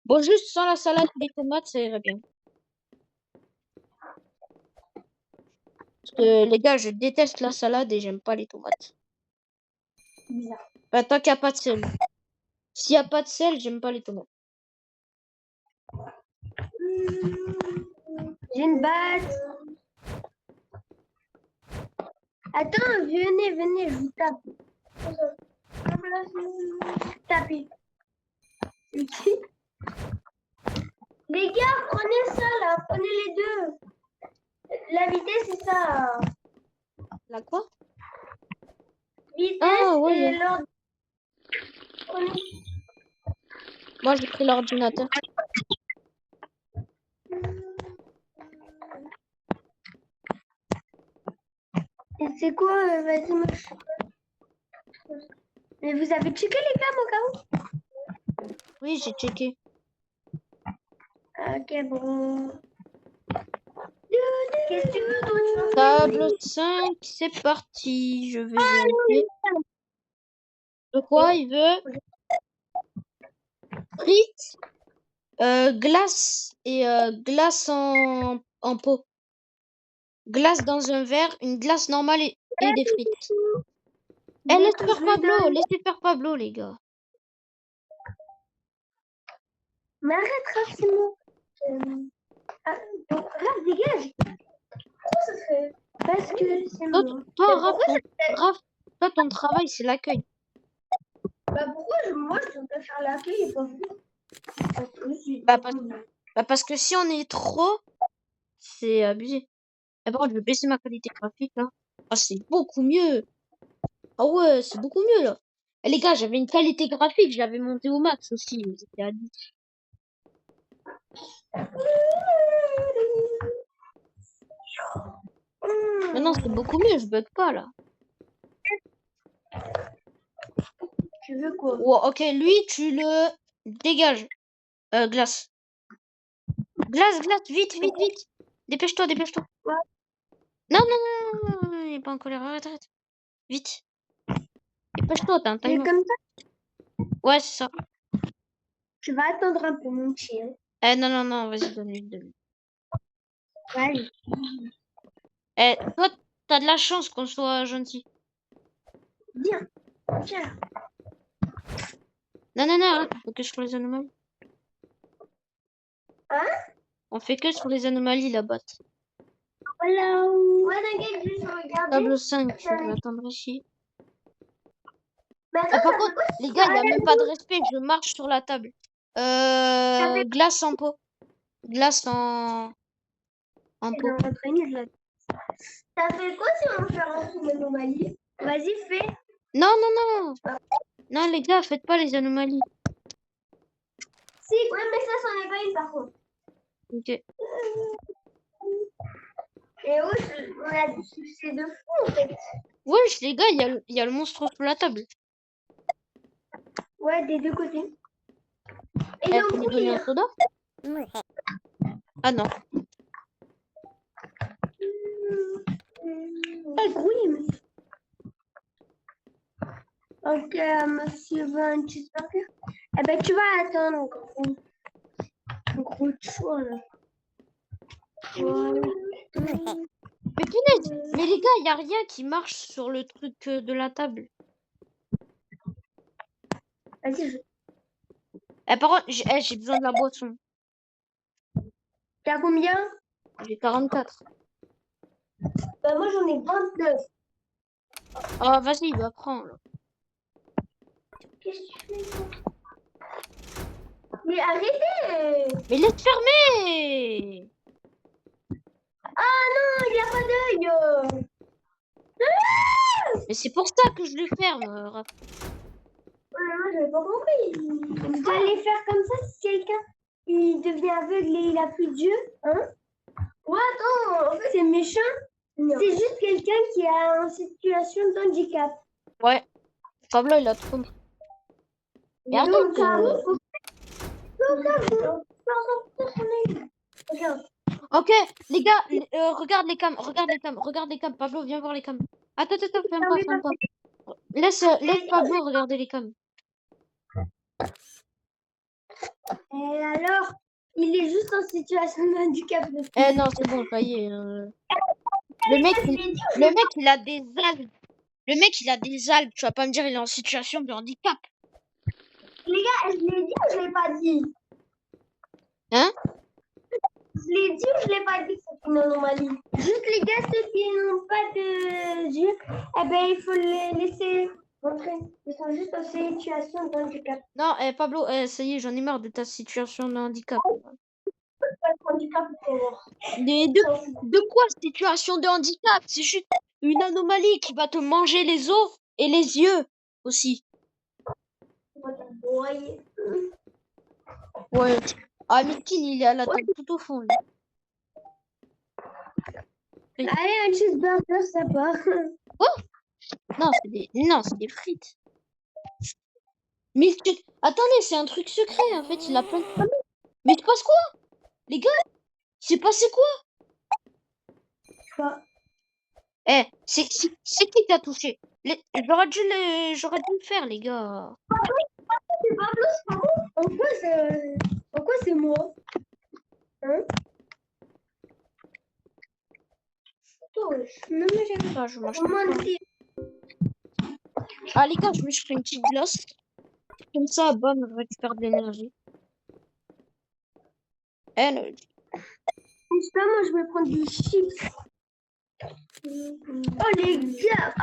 Bon, juste sans la salade et les tomates, ça irait bien. Parce que les gars, je déteste la salade et j'aime pas les tomates. Bizarre. Bah, tant qu'il n'y a pas de sel. S'il n'y a pas de sel, j'aime pas les tomates. J'ai une batte. Attends, venez, je vous tape. Tapez. Les gars, prenez ça là, prenez les deux. La vitesse, c'est ça. La quoi? Vitesse Ah, ouais, et ouais. l'ordre. Moi, j'ai pris l'ordinateur. Et c'est quoi? Vas-y, moi, je sais pas. Mais vous avez checké les cams au cas où? Oui, j'ai checké. Ok, bon. Qu'est-ce que tu veux, toi? Tu veux Table 5, c'est parti. Je vais vérifier. De quoi il veut? Frites, glace et glace en pot. Glace dans un verre, une glace normale et des frites. Eh, laisse D'accord, faire je lui Pablo, donne. laissez faire Pablo, les gars. Mais arrête, Raph, c'est moi. Ah, donc, Raph, dégage. Pourquoi ça serait? Parce que c'est Toi, moi. toi, Mais Raph, pourquoi Raph, toi, ton travail, c'est l'accueil. Bah pourquoi moi je dois faire l'accueil et pas vous? Parce que je Parce que si on est trop, c'est abusé. Et par contre, je vais baisser ma qualité graphique, là. Ah, c'est beaucoup mieux. Ah ouais, c'est beaucoup mieux, là. Eh, les gars, j'avais une qualité graphique, je l'avais montée au max aussi. J'étais à 10. Maintenant, c'est beaucoup mieux, je bug pas, là. Tu veux quoi? Oh, ok, lui, tu le dégages. Glace. Glace, glace, vite, vite, vite. Dépêche-toi, dépêche-toi. Ouais. Non, non, non, non, il est pas en colère. Arrête, arrête. Vite. Dépêche-toi, t'as un C'est timer. comme ça. Ouais, c'est ça. Je vais attendre un peu mon chien. Eh, non, non, non, vas-y, donne-lui, donne-lui. Allez. Eh, toi, t'as de la chance qu'on soit gentil. Viens. Tiens. Non, non, non, arrête, on fait que sur les anomalies. Hein? On fait que sur les anomalies, la botte. Voilà. Ouais, t'inquiète, juste regarder. Table 5, je vais attendre ici. Mais Ah, attends, par ça contre, fait quoi? les gars, il n'y a même pas de respect, je marche sur la table. Glace en pot. Glace en pot. On va traîner là. Ça fait quoi si on fait un truc d'anomalie? Vas-y, fais. Non, non, non. Non, les gars, faites pas les anomalies. Si. Ouais, mais ça, c'en est pas une par contre. Ok. Et ouais, on a du succès de fou en fait. Wesh, les gars, il y a le monstre sous la table. Ouais, des deux côtés. Et Elle donc, peut lui donner un soda? Ah non. elle grouille, mais... Ok, monsieur veut un cheeseburger. Eh ben, tu vas attendre, gros choix, là. Voilà. Mais punaise, mais les gars, il y a rien qui marche sur le truc de la table. Vas-y, Eh, par contre, j'ai besoin de la boisson. t'as combien? J'ai 44. Ben, moi, j'en ai 29. Ah, vas-y, bah prends. Là. Qu'est-ce que tu fais, toi? Mais arrêtez! Mais laisse fermer! Ah non, il n'y a pas d'œil! Mais c'est pour ça que je le ferme, Raph. Ouais, moi, j'avais pas compris. Vous allez faire comme ça si quelqu'un il devient aveugle et il a plus d'yeux, hein? Ouais, attends, en fait, c'est méchant. C'est juste quelqu'un qui est en situation d'handicap. Ouais. Pablo, il a tout compris. Mais arrête, Donc, regarde. Ok, les gars, regarde les cams, regarde les cams. Pablo, viens voir les cams. Attends, ferme pas. Laisse Pablo regarder les cams. Et alors, il est juste en situation de handicap. Eh non, c'est bon, ça y est. Le mec, il a des algues. Le mec, il a des algues. Tu vas pas me dire il est en situation de handicap. Les gars, je l'ai dit ou je l'ai pas dit? Hein? Je l'ai dit ou je l'ai pas dit que c'est une anomalie? Juste les gars, ceux qui n'ont pas de yeux, eh ben il faut les laisser rentrer. Ils sont juste en situation de handicap. Non, Pablo, ça y est, j'en ai marre de ta situation de handicap. handicap pour voir. Mais de quoi situation de handicap? C'est juste une anomalie qui va te manger les os et les yeux aussi. Ouais. Ouais. Ah, Miskin, il est à la table tout au fond. Là. Allez, un cheeseburger, ça part. Non, c'est des frites. Mais attendez, c'est un truc secret en fait. Il a plein de... Mais il se passe quoi? Les gars, c'est passé quoi? Quoi? Eh, c'est qui t'a touché? J'aurais dû le faire, les gars. C'est Pablo, c'est pas bon. En quoi c'est moi? Hein? Non, mais j'aime Ah, je mange pas. Moi, pas. Ah, les gars, je me suis fait une petite glace. Comme ça, bam, je récupère de l'énergie. Je sais pas, moi, je vais prendre des chips. Oh, les gars,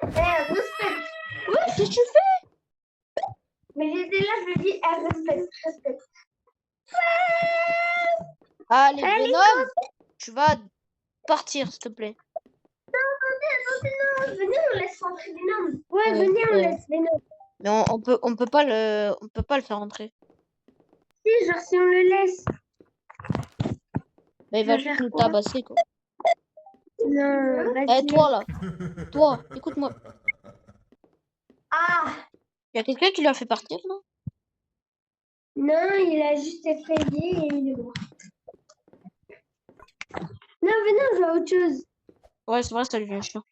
respecte. Qu'est-ce que tu fais? Mais j'étais là, je me dis, respecte. Allez, Allez, Venom, tu vas partir, s'il te plaît. Non, venez, on laisse rentrer Venom. Ouais, Ouais, venez, on ouais. laisse Venom. Mais on peut pas le faire entrer. Si, genre, si on le laisse. Mais il va va juste faire nous quoi? tabasser, quoi. Non, Eh, vas-y. toi, là. Toi, écoute-moi. Ah! Y a quelqu'un qui l'a fait partir, non? Non, il a juste effrayé et il est mort. Non, venez, on joue à autre chose. Ouais, c'est vrai, ça devient chiant.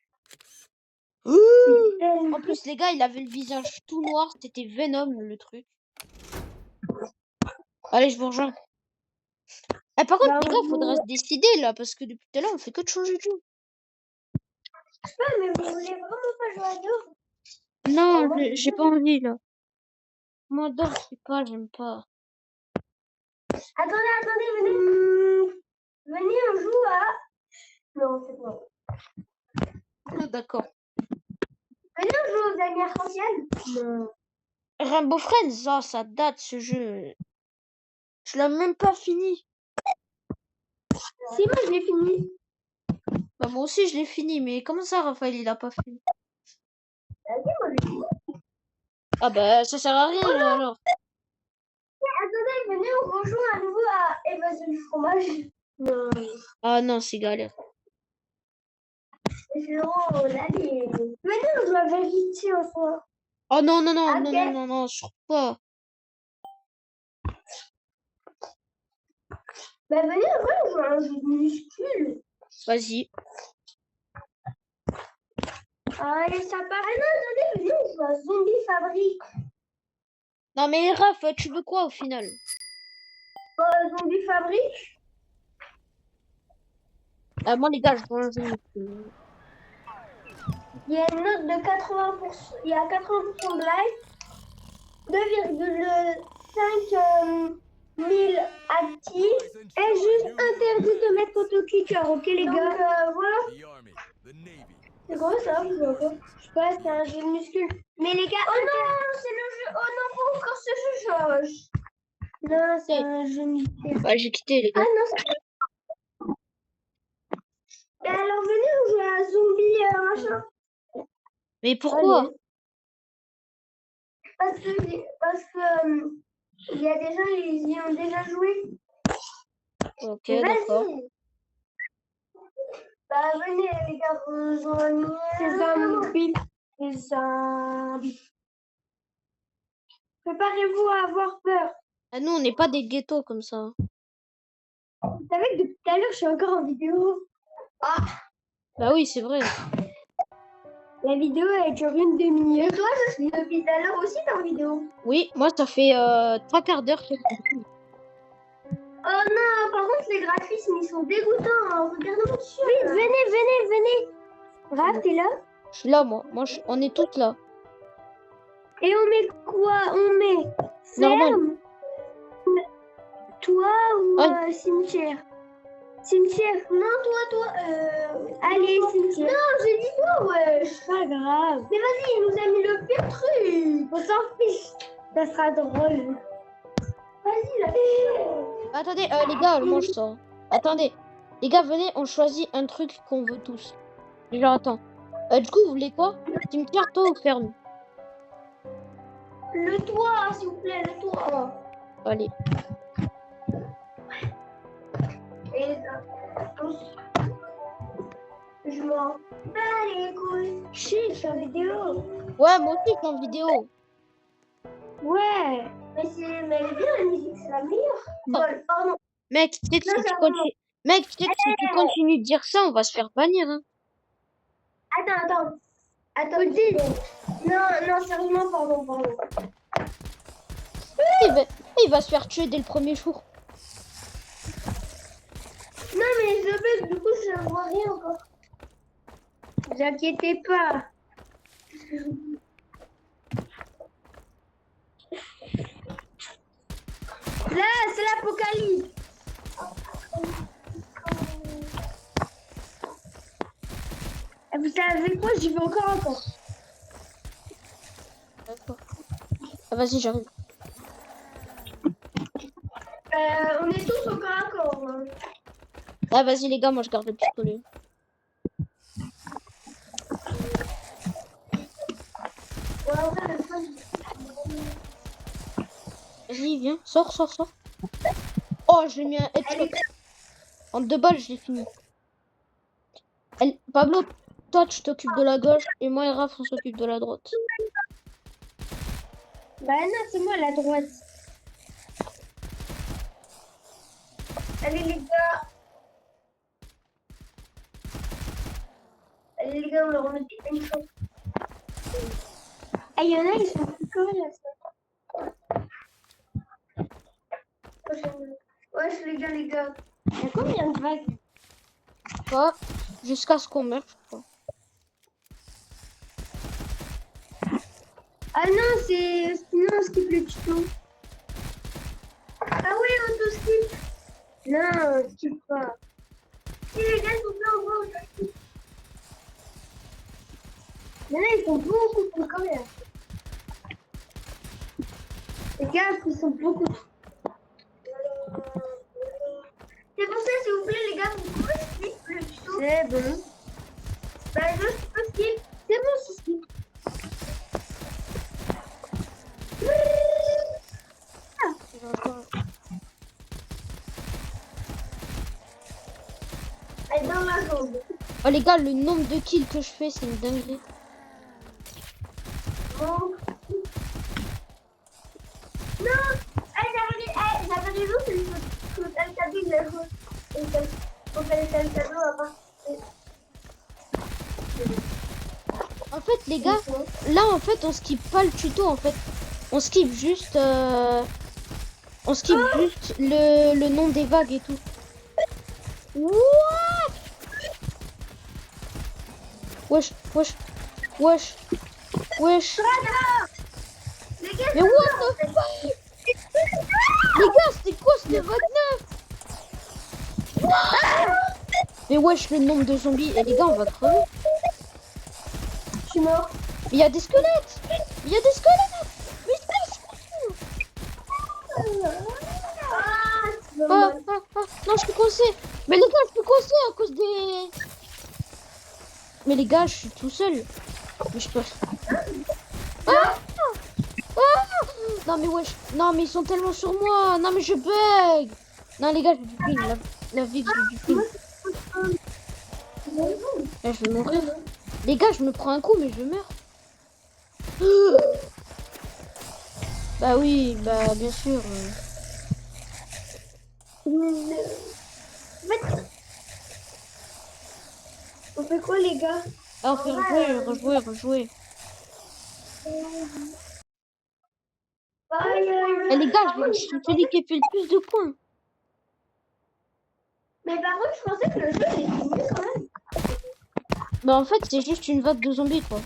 En plus, les gars, il avait le visage tout noir. C'était Venom, le truc. Allez, je vous rejoins. Eh, par contre, Bah, les gars, il faudrait se décider, là. Parce que depuis tout à l'heure, on fait que de changer de jeu. Je sais pas, mais vous voulez vraiment pas jouer à deux? Non, moi, j'ai pas envie, là. Moi, d'or, je sais pas, j'aime pas. Attendez, venez. Venez, on joue à... Non, c'est bon. Ah, d'accord. Venez, on joue aux amis arc-en-ciel. Non. Rainbow Friends, ça date, ce jeu. Je l'ai même pas fini. Si, moi, je l'ai fini. Bah, moi aussi, je l'ai fini. Mais comment ça, Raphaël, il a pas fini? Vas-y, moi, je l'ai fini. Ah bah, ça sert à rien, alors. Attendez, venez, on rejoue à nouveau à Évasion du fromage. Non. Ah non, c'est galère. C'est drôle, allez. Venez, on joue à vérité en soi. Oh non, non, non, non, Ok. non, non, non, surtout pas. Bah, venez, on joue à un jeu de muscule. Vas-y. Allez, ça part. Ah non, attendez, venez, on joue à Zombie Fabrique. Non, mais Raph, tu veux quoi au final? Zombie Fabrique. Ah, moi, les gars, je veux un jeu. Il y a une note de 80%. Il y a 80% de likes. 2,5 000 actifs. Et juste interdit de mettre autoclicker, ok les gars? Donc voilà. C'est quoi ça? Je sais pas, c'est un jeu de muscule. Mais les gars. Oh non, c'est le jeu. Oh non, pas encore ce jeu, Josh. Non, c'est un jeu mystère. Bah, j'ai quitté, les Ah gars. non, c'est. Et alors venez, on joue à zombie machin. Mais pourquoi? Allez. Parce que il y a des gens, ils y ont déjà joué. Ok, Vas-y. d'accord. Bah venez les gars, rejoignez. C'est zombies. Préparez-vous à avoir peur. Ah, nous, on n'est pas des ghettos comme ça. Vous savez que depuis tout à l'heure, je suis encore en vidéo. Ah, Bah oui, c'est vrai. la vidéo elle dure une demi-heure. Et toi, je suis depuis tout à l'heure aussi dans la vidéo. Oui, moi, ça fait 3/4 d'heure que... Oh non, par contre, les graphismes, ils sont dégoûtants. Hein. Regardez-moi dessus. Oui, venez. Raph, t'es là? Je suis là, moi. On est toutes là. Et on met quoi? On met Normal. ferme, toi ou Ah. cimetière? Cimetière. Non, toi. Allez, cimetière. Non, j'ai dit toi, wesh. Pas grave. Mais vas-y, il nous a mis le pire truc. On s'en fiche. Ça sera drôle. Vas-y, là. Attendez, les gars, moi je sors. Attendez. Les gars, venez, on choisit un truc qu'on veut tous. Genre, attends. Du coup, vous voulez quoi? Cimetière, toi ou ferme? Le toit, s'il vous plaît, le toit. Allez. Et je m'en bats les couilles. Je suis en vidéo. Ouais, moi aussi, je suis en vidéo. Ouais. Mais elle est bien la musique, c'est la meilleure. Bon, pardon. Mec, tu sais que Non, si c'est tu vraiment- continues... Mec, tu sais que si tu continues de dire ça, on va se faire bannir, hein. Attends, dis. Non, sérieusement, pardon. Il va se faire tuer dès le premier jour. Non, mais je bug, du coup, je ne vois rien encore. Vous inquiétez pas. Là, c'est l'apocalypse. Et vous savez quoi, j'y vais encore. D'accord. Ah, vas-y, j'arrive. On est tous au corps à corps. Hein. Ah, vas-y, les gars, moi je garde le pistolet. Vas-y, viens, sors. Oh, je l'ai mis un headshot. En 2 balles, je l'ai fini. Pablo, toi, tu t'occupes de la gauche et moi et Raph, on s'occupe de la droite. Bah non, c'est moi la droite. Allez les gars. On leur met une chose. Ah, il y en a, ils sont plus cool là. Wesh les gars. Il y a combien de vagues? Quoi? Jusqu'à ce qu'on meure, je crois. Ah non, sinon on skip le tuto. Ah oui, auto-skip. Non, on skip pas. Si les gars sont pas en bas, auto-skip. Mais là, ils sont beaucoup plus quand même. Les gars, ils sont beaucoup. C'est pour ça, s'il vous plaît, les gars, vous pouvez skip le tuto. C'est bon. Bah, je peux skip. C'est bon, c'est skip. Elle est dans la jambe. Oh, les gars, le nombre de kills que je fais, c'est une dinguerie. Bon. Non, j'avais raison, c'est le cadeau de la chose. Donc, elle est le cadeau à part. En fait, les gars, là, en fait, on skip pas le tuto, en fait. On skip juste... On skip juste le nom des vagues et tout. What? Wesh. Les gars, Mais what the fuck? Les gars, c'était quoi cette vague 9? Mais wesh, le nombre de zombies. Et les gars, on va crever. je suis mort. Mais il y a des squelettes. Mais c'est non, je suis coincé. Mais les gars, je suis coincé à cause des... Mais les gars, je suis tout seul. Mais je peux... Non mais wesh. Non mais ils sont tellement sur moi. Non mais je bug. Non les gars, j'ai du ping. La vie, j'ai du ping. Là, je vais mourir. Les gars, je me prends un coup mais je meurs. Bah oui, bah bien sûr. On fait quoi, les gars? Ah, on fait rejouer. Et les gars, je suis celui qui fait le plus de points. Mais par contre, je pensais que le jeu il était mieux quand même. Bah en fait, c'est juste une vague de zombies quoi.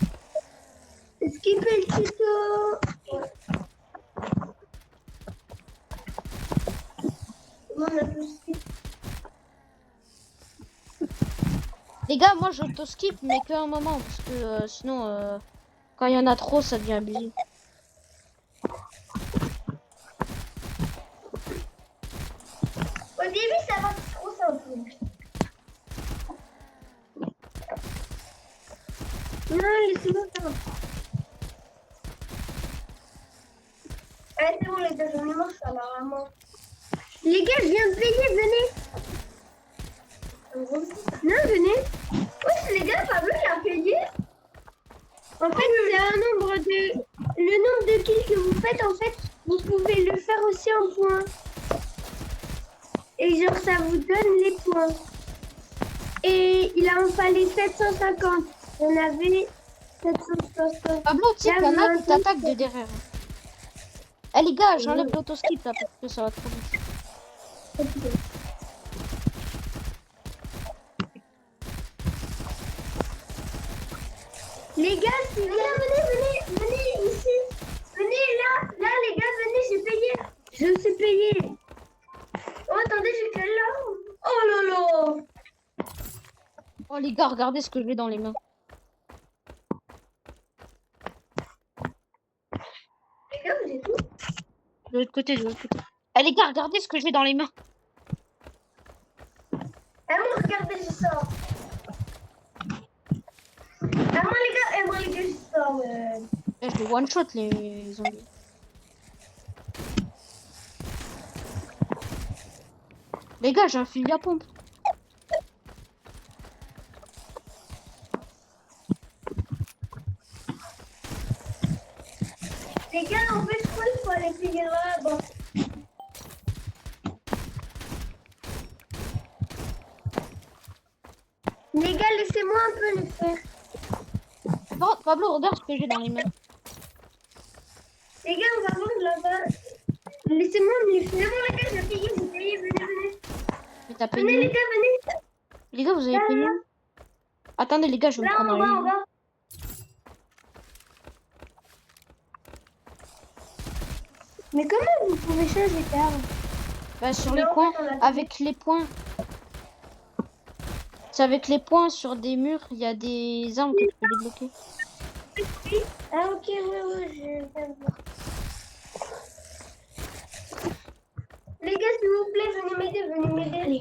Skipper le tuto. On a tout skip. Les gars, moi j'auto-skip mais qu'à un moment parce que sinon quand il y en a trop ça devient abusif. début, ça va être trop simple. Non, laissez-moi faire. Ah, c'est bon, les gars, j'en ai marre, ça va vraiment. Les gars, je viens de payer, venez. Non, venez. Oui, les gars, Pablo, il a payé. En fait, c'est un nombre de... Le nombre de kills que vous faites, en fait, vous pouvez le faire aussi en points. Et genre, ça vous donne les points. Et il en fallait 750. On avait 760. Pablo, tu sais qu'il y en a qui t'attaquent de derrière. Eh les gars, j'enlève l'autoskip là parce que ça va trop vite. Les gars, si venez ici. Venez là, les gars, venez, j'ai payé. Je suis payé. Oh, attendez, j'ai que là. Oh là là. Oh les gars, regardez ce que j'ai dans les mains. Les gars, vous êtes où? De l'autre côté, de l'autre côté. Eh les gars, regardez ce que j'ai dans les mains. Ah, moi, regardez, je sors. Ah, moi, les gars, je sors. Eh, je les one shot les zombies. Les gars, j'ai un fusil à pompe. Les gars, en fait, je crois qu'il faut aller payer là-bas. Les gars, laissez-moi un peu le faire. Oh, Pablo, regarde ce que j'ai dans les mains. Les gars, on va voir là-bas. Laissez-moi me les faire. Non, les gars, j'ai payé, venez. Mais t'as Venez, payé. les gars, venez. Les gars, vous avez payé. Attendez les gars, je vais me Là, prendre on un va. Mais comment vous pouvez changer d'arme? Bah, sur les Non, coins, on a- avec les points. C'est avec les points sur des murs, il y a des armes que tu peux débloquer. Ah, ok, ouais, je viens de voir. Les gars, s'il vous plaît, venez m'aider.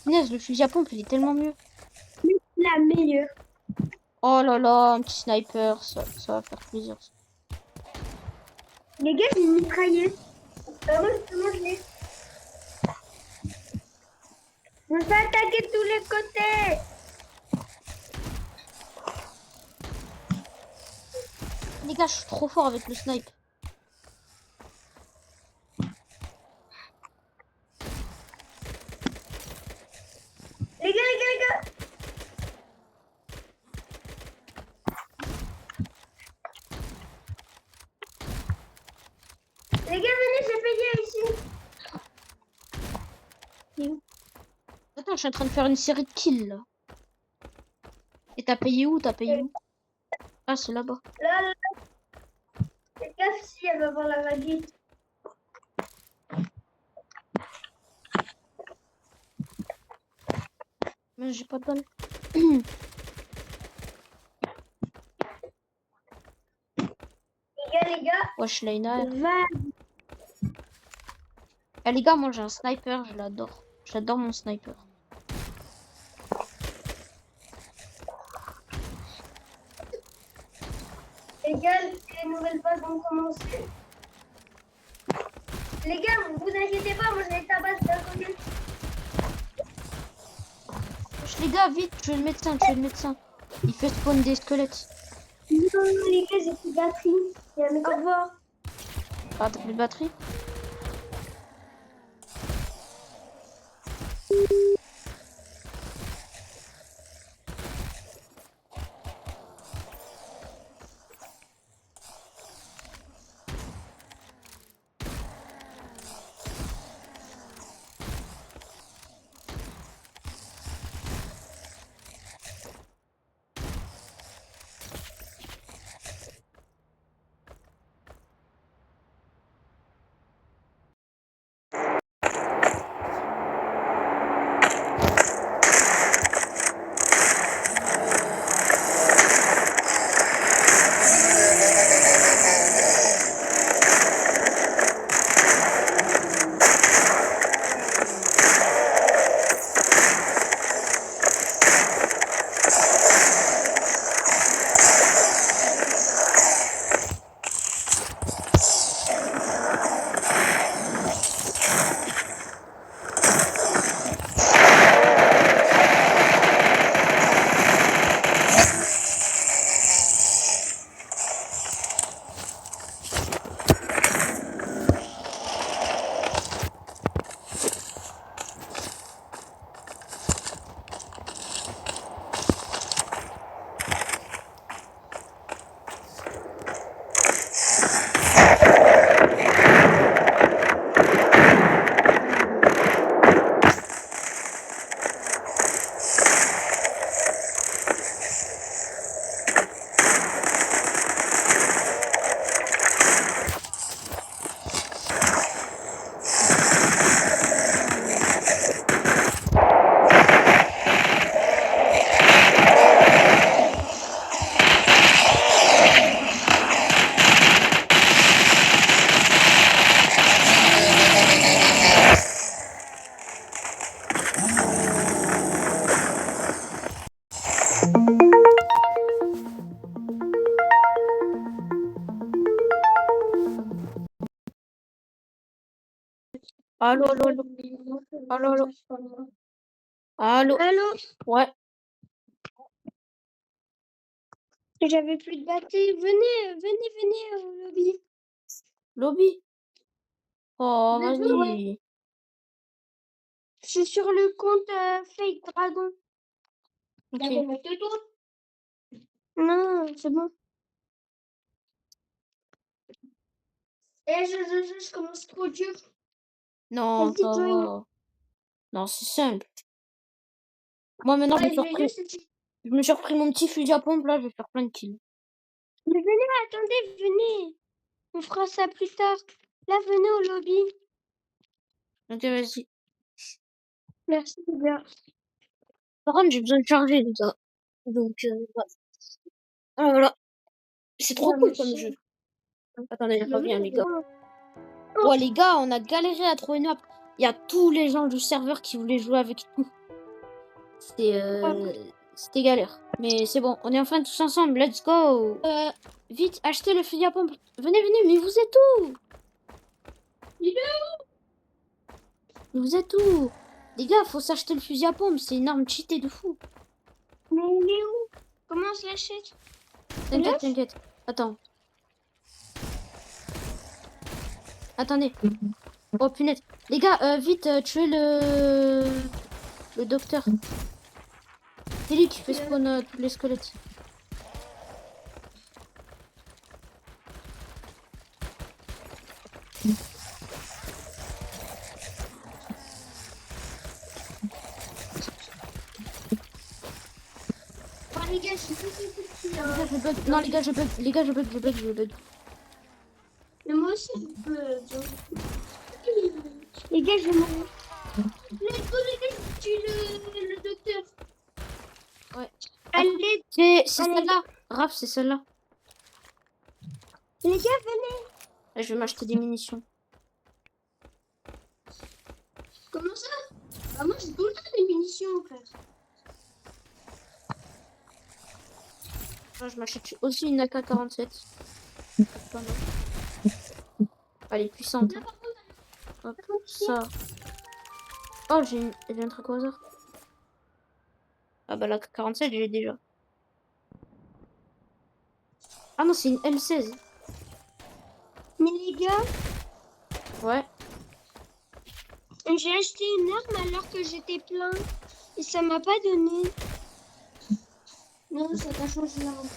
Punaise, le fusil à pompe, il est tellement mieux. La meilleure. Oh là là, un petit sniper, ça va faire plaisir. Ça. Les gars, j'ai une mitrailleuse. Moi, je l'ai. On peut attaquer de tous les côtés. Les gars, je suis trop fort avec le snipe. Les gars. Les gars, venez, j'ai payé ici. Attends, je suis en train de faire une série de kills là. Et t'as payé où? Ah, c'est là-bas. Là. Fais gaffe si elle va voir la vaguette. Mais j'ai pas de balle. Les gars. Wesh, Leïna. Va. Eh les gars, moi j'ai un sniper, je l'adore. J'adore mon sniper. Les gars, les nouvelles phases vont commencer. Les gars, vous inquiétez pas, moi je vais tabasser d'un côté. Wesh, les gars, vite, tuez le médecin. Il fait spawn des squelettes. Non, les gars, j'ai plus de batterie. Au revoir. Ah, t'as plus de batterie? Allô, allô, allô. Allô, allô. Allô. Allô? Ouais. J'avais plus de batterie. Venez au lobby. Lobby. Oh, Ouais. vas-y. Je suis sur le compte Fake Dragon. Ok. Non, c'est bon. Je commence trop dur. Non, Vas-y, ça join. va. Non, c'est simple. Moi, maintenant, Ouais, je vais juste... je me suis repris mon petit fusil à pompe, là, je vais faire plein de kills. Mais venez, attendez, venez. On fera ça plus tard. Là, venez au lobby. Ok, vas-y. Merci, bien. Par contre, j'ai besoin de charger, les gars. Donc, voilà. Ah, voilà. C'est trop Ouais, cool mais comme c'est- jeu. Attendez, je reviens, les gars. Oh. Ouais, les gars, on a galéré à trouver une map. Il y a tous les gens du serveur qui voulaient jouer avec nous. C'était galère. Mais c'est bon, on est enfin tous ensemble. Let's go. Vite, achetez le fusil à pompe. Venez, venez, mais vous êtes où? Vous êtes où? Les gars, faut s'acheter le fusil à pompe. C'est une arme cheatée de fou. Mais il est où? Comment on se l'achète? T'inquiète, t'inquiète. Attends. Attendez. Oh punaise. Les gars, vite, tuez le docteur. C'est lui qui fait spawn tous les squelettes. Oh, les gars, je suis tout Les gars, je bug. Non, les gars, je bug. Les gars, je bug. Mais moi aussi, je peux. Les gars, je vais mourir. Let's go, les gars, je tue le docteur. Ouais. Allez, C'est Allez. celle-là. Raph, c'est celle-là. les gars, venez. Là, je vais m'acheter des munitions. Comment ça? Bah, moi, j'ai tout le temps des munitions, frère. Là, je m'achète aussi une AK-47. Pas mal. Elle est puissante. Hein. Hop, ça. Oh, j'ai un truc au hasard. Ah bah la AK-47, j'ai déjà. Ah non, c'est une M16. Mais les gars, Ouais. j'ai acheté une arme alors que j'étais plein. Et ça m'a pas donné. Non, ça t'a changé l'arme.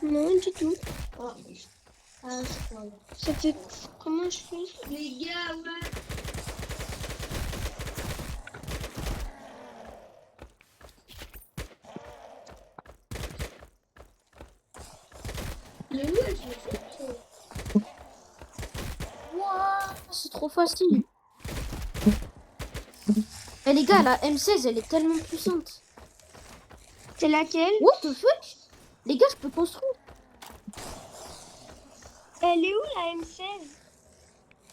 Non, du tout. Ça fait... Comment je fais? Les gars, ouais. Mais ouais, je fais ça. Wouah, c'est trop facile. Eh les gars, la M16, elle est tellement puissante. C'est laquelle? What the fuck? Les gars, je peux construire. Elle est où la M16?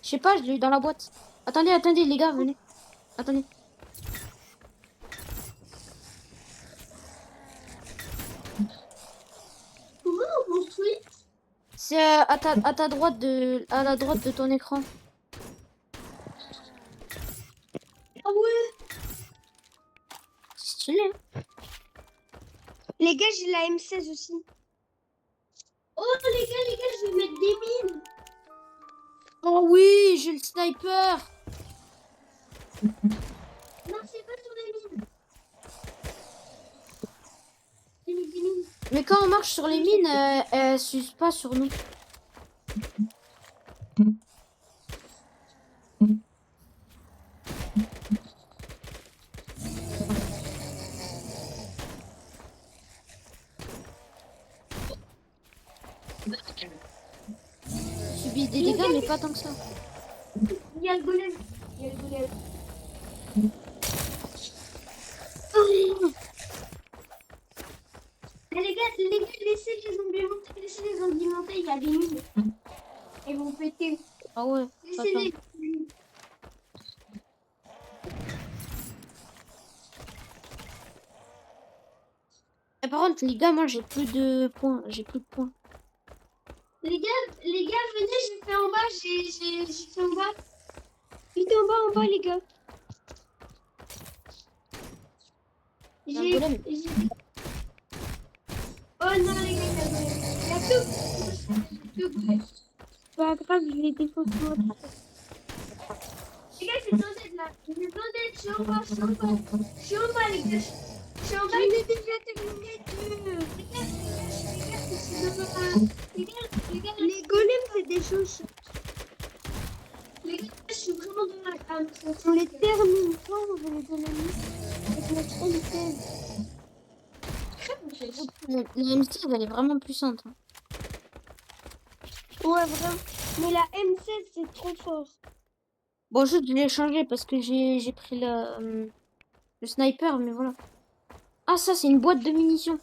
Je sais pas, je l'ai eu dans la boîte. Attendez, attendez, les gars, venez. Attendez. Comment on construit? C'est à ta droite à la droite de ton écran. Ah ouais. C'est stylé. Hein. Les gars, j'ai la M16 aussi. Oh les gars, je vais mettre des mines. Oh oui, j'ai le sniper. Non, c'est pas sur les mines. Des mines. Mais quand on marche sur les mines, elles s'usent pas sur nous. Subis des dégâts, mais pas tant que ça. Il y a le golem. Mais les gars, laissez les zombies monter, il y a des mines. Ils vont péter. Ah ouais. Laissez-les. Et par contre, les gars, moi j'ai plus de points. J'ai plus de points. Les gars, venez, j'ai fait en bas, j'ai fait en bas. Vite en bas, les gars. Il y a un golem. Oh non, les gars, il y a tout. Pas grave, je les défonce moi. Les gars, c'est censé être là. Je suis censé être sur en bas, je suis en bas. Je suis en bas, les gars. Je suis en bas. Je l'ai déjà terminé. Les gars, les golems, c'est des choses. Les gars, je suis vraiment dans la cam. On les termine quand on veut les golems. Avec notre M16. La M16, elle est vraiment puissante. Hein. Ouais, vraiment. Mais la M16, c'est trop fort. Bon, juste, je l'ai changé parce que j'ai pris le sniper, mais voilà. Ah, ça, c'est une boîte de munitions.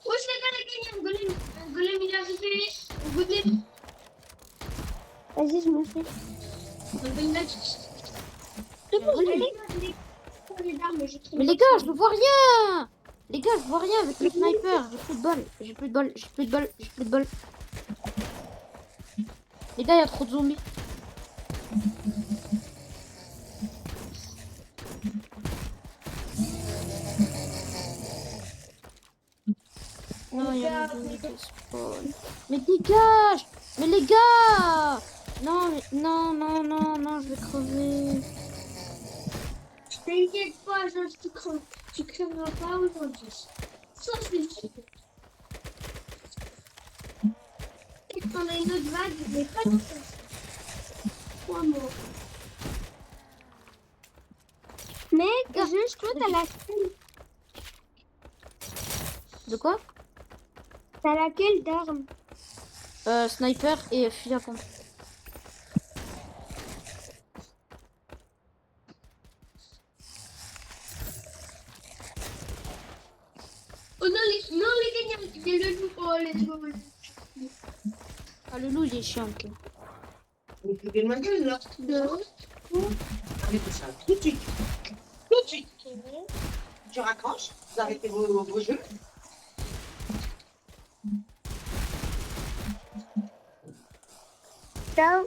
Wesh, les gars, il y a un golem. Un golem, il est arrivé. Un golem. Vas-y, je me fais. Un golem. C'est bon, les armes, Mais les gars, je ne vois rien. Les gars, je vois rien avec le sniper. J'ai plus de balles. J'ai plus de balles. J'ai plus de balles. J'ai plus de balles. Les gars, il y a trop de zombies. Non, il y a des zombies qui spawn. Mais dégage. Mais les gars. Non, non, je vais crever. T'inquiète pas, Georges, tu crèveras pas aujourd'hui. Ça, c'est sûr. Et qu'on a une autre vague, mais pas de ça. 3 morts. Mec, Georges, toi, t'as laquelle? De quoi? T'as laquelle d'armes? Sniper et fusil à pompe. Oh non, les gars, il y a le loup. Oh, let's go. Ah, le loup, il est chiant. Ok. Vous pouvez de ma gueule là. Arrêtez ça. Tout de suite. Tout de suite. Tu raccroches, vous arrêtez vos jeux. Ciao.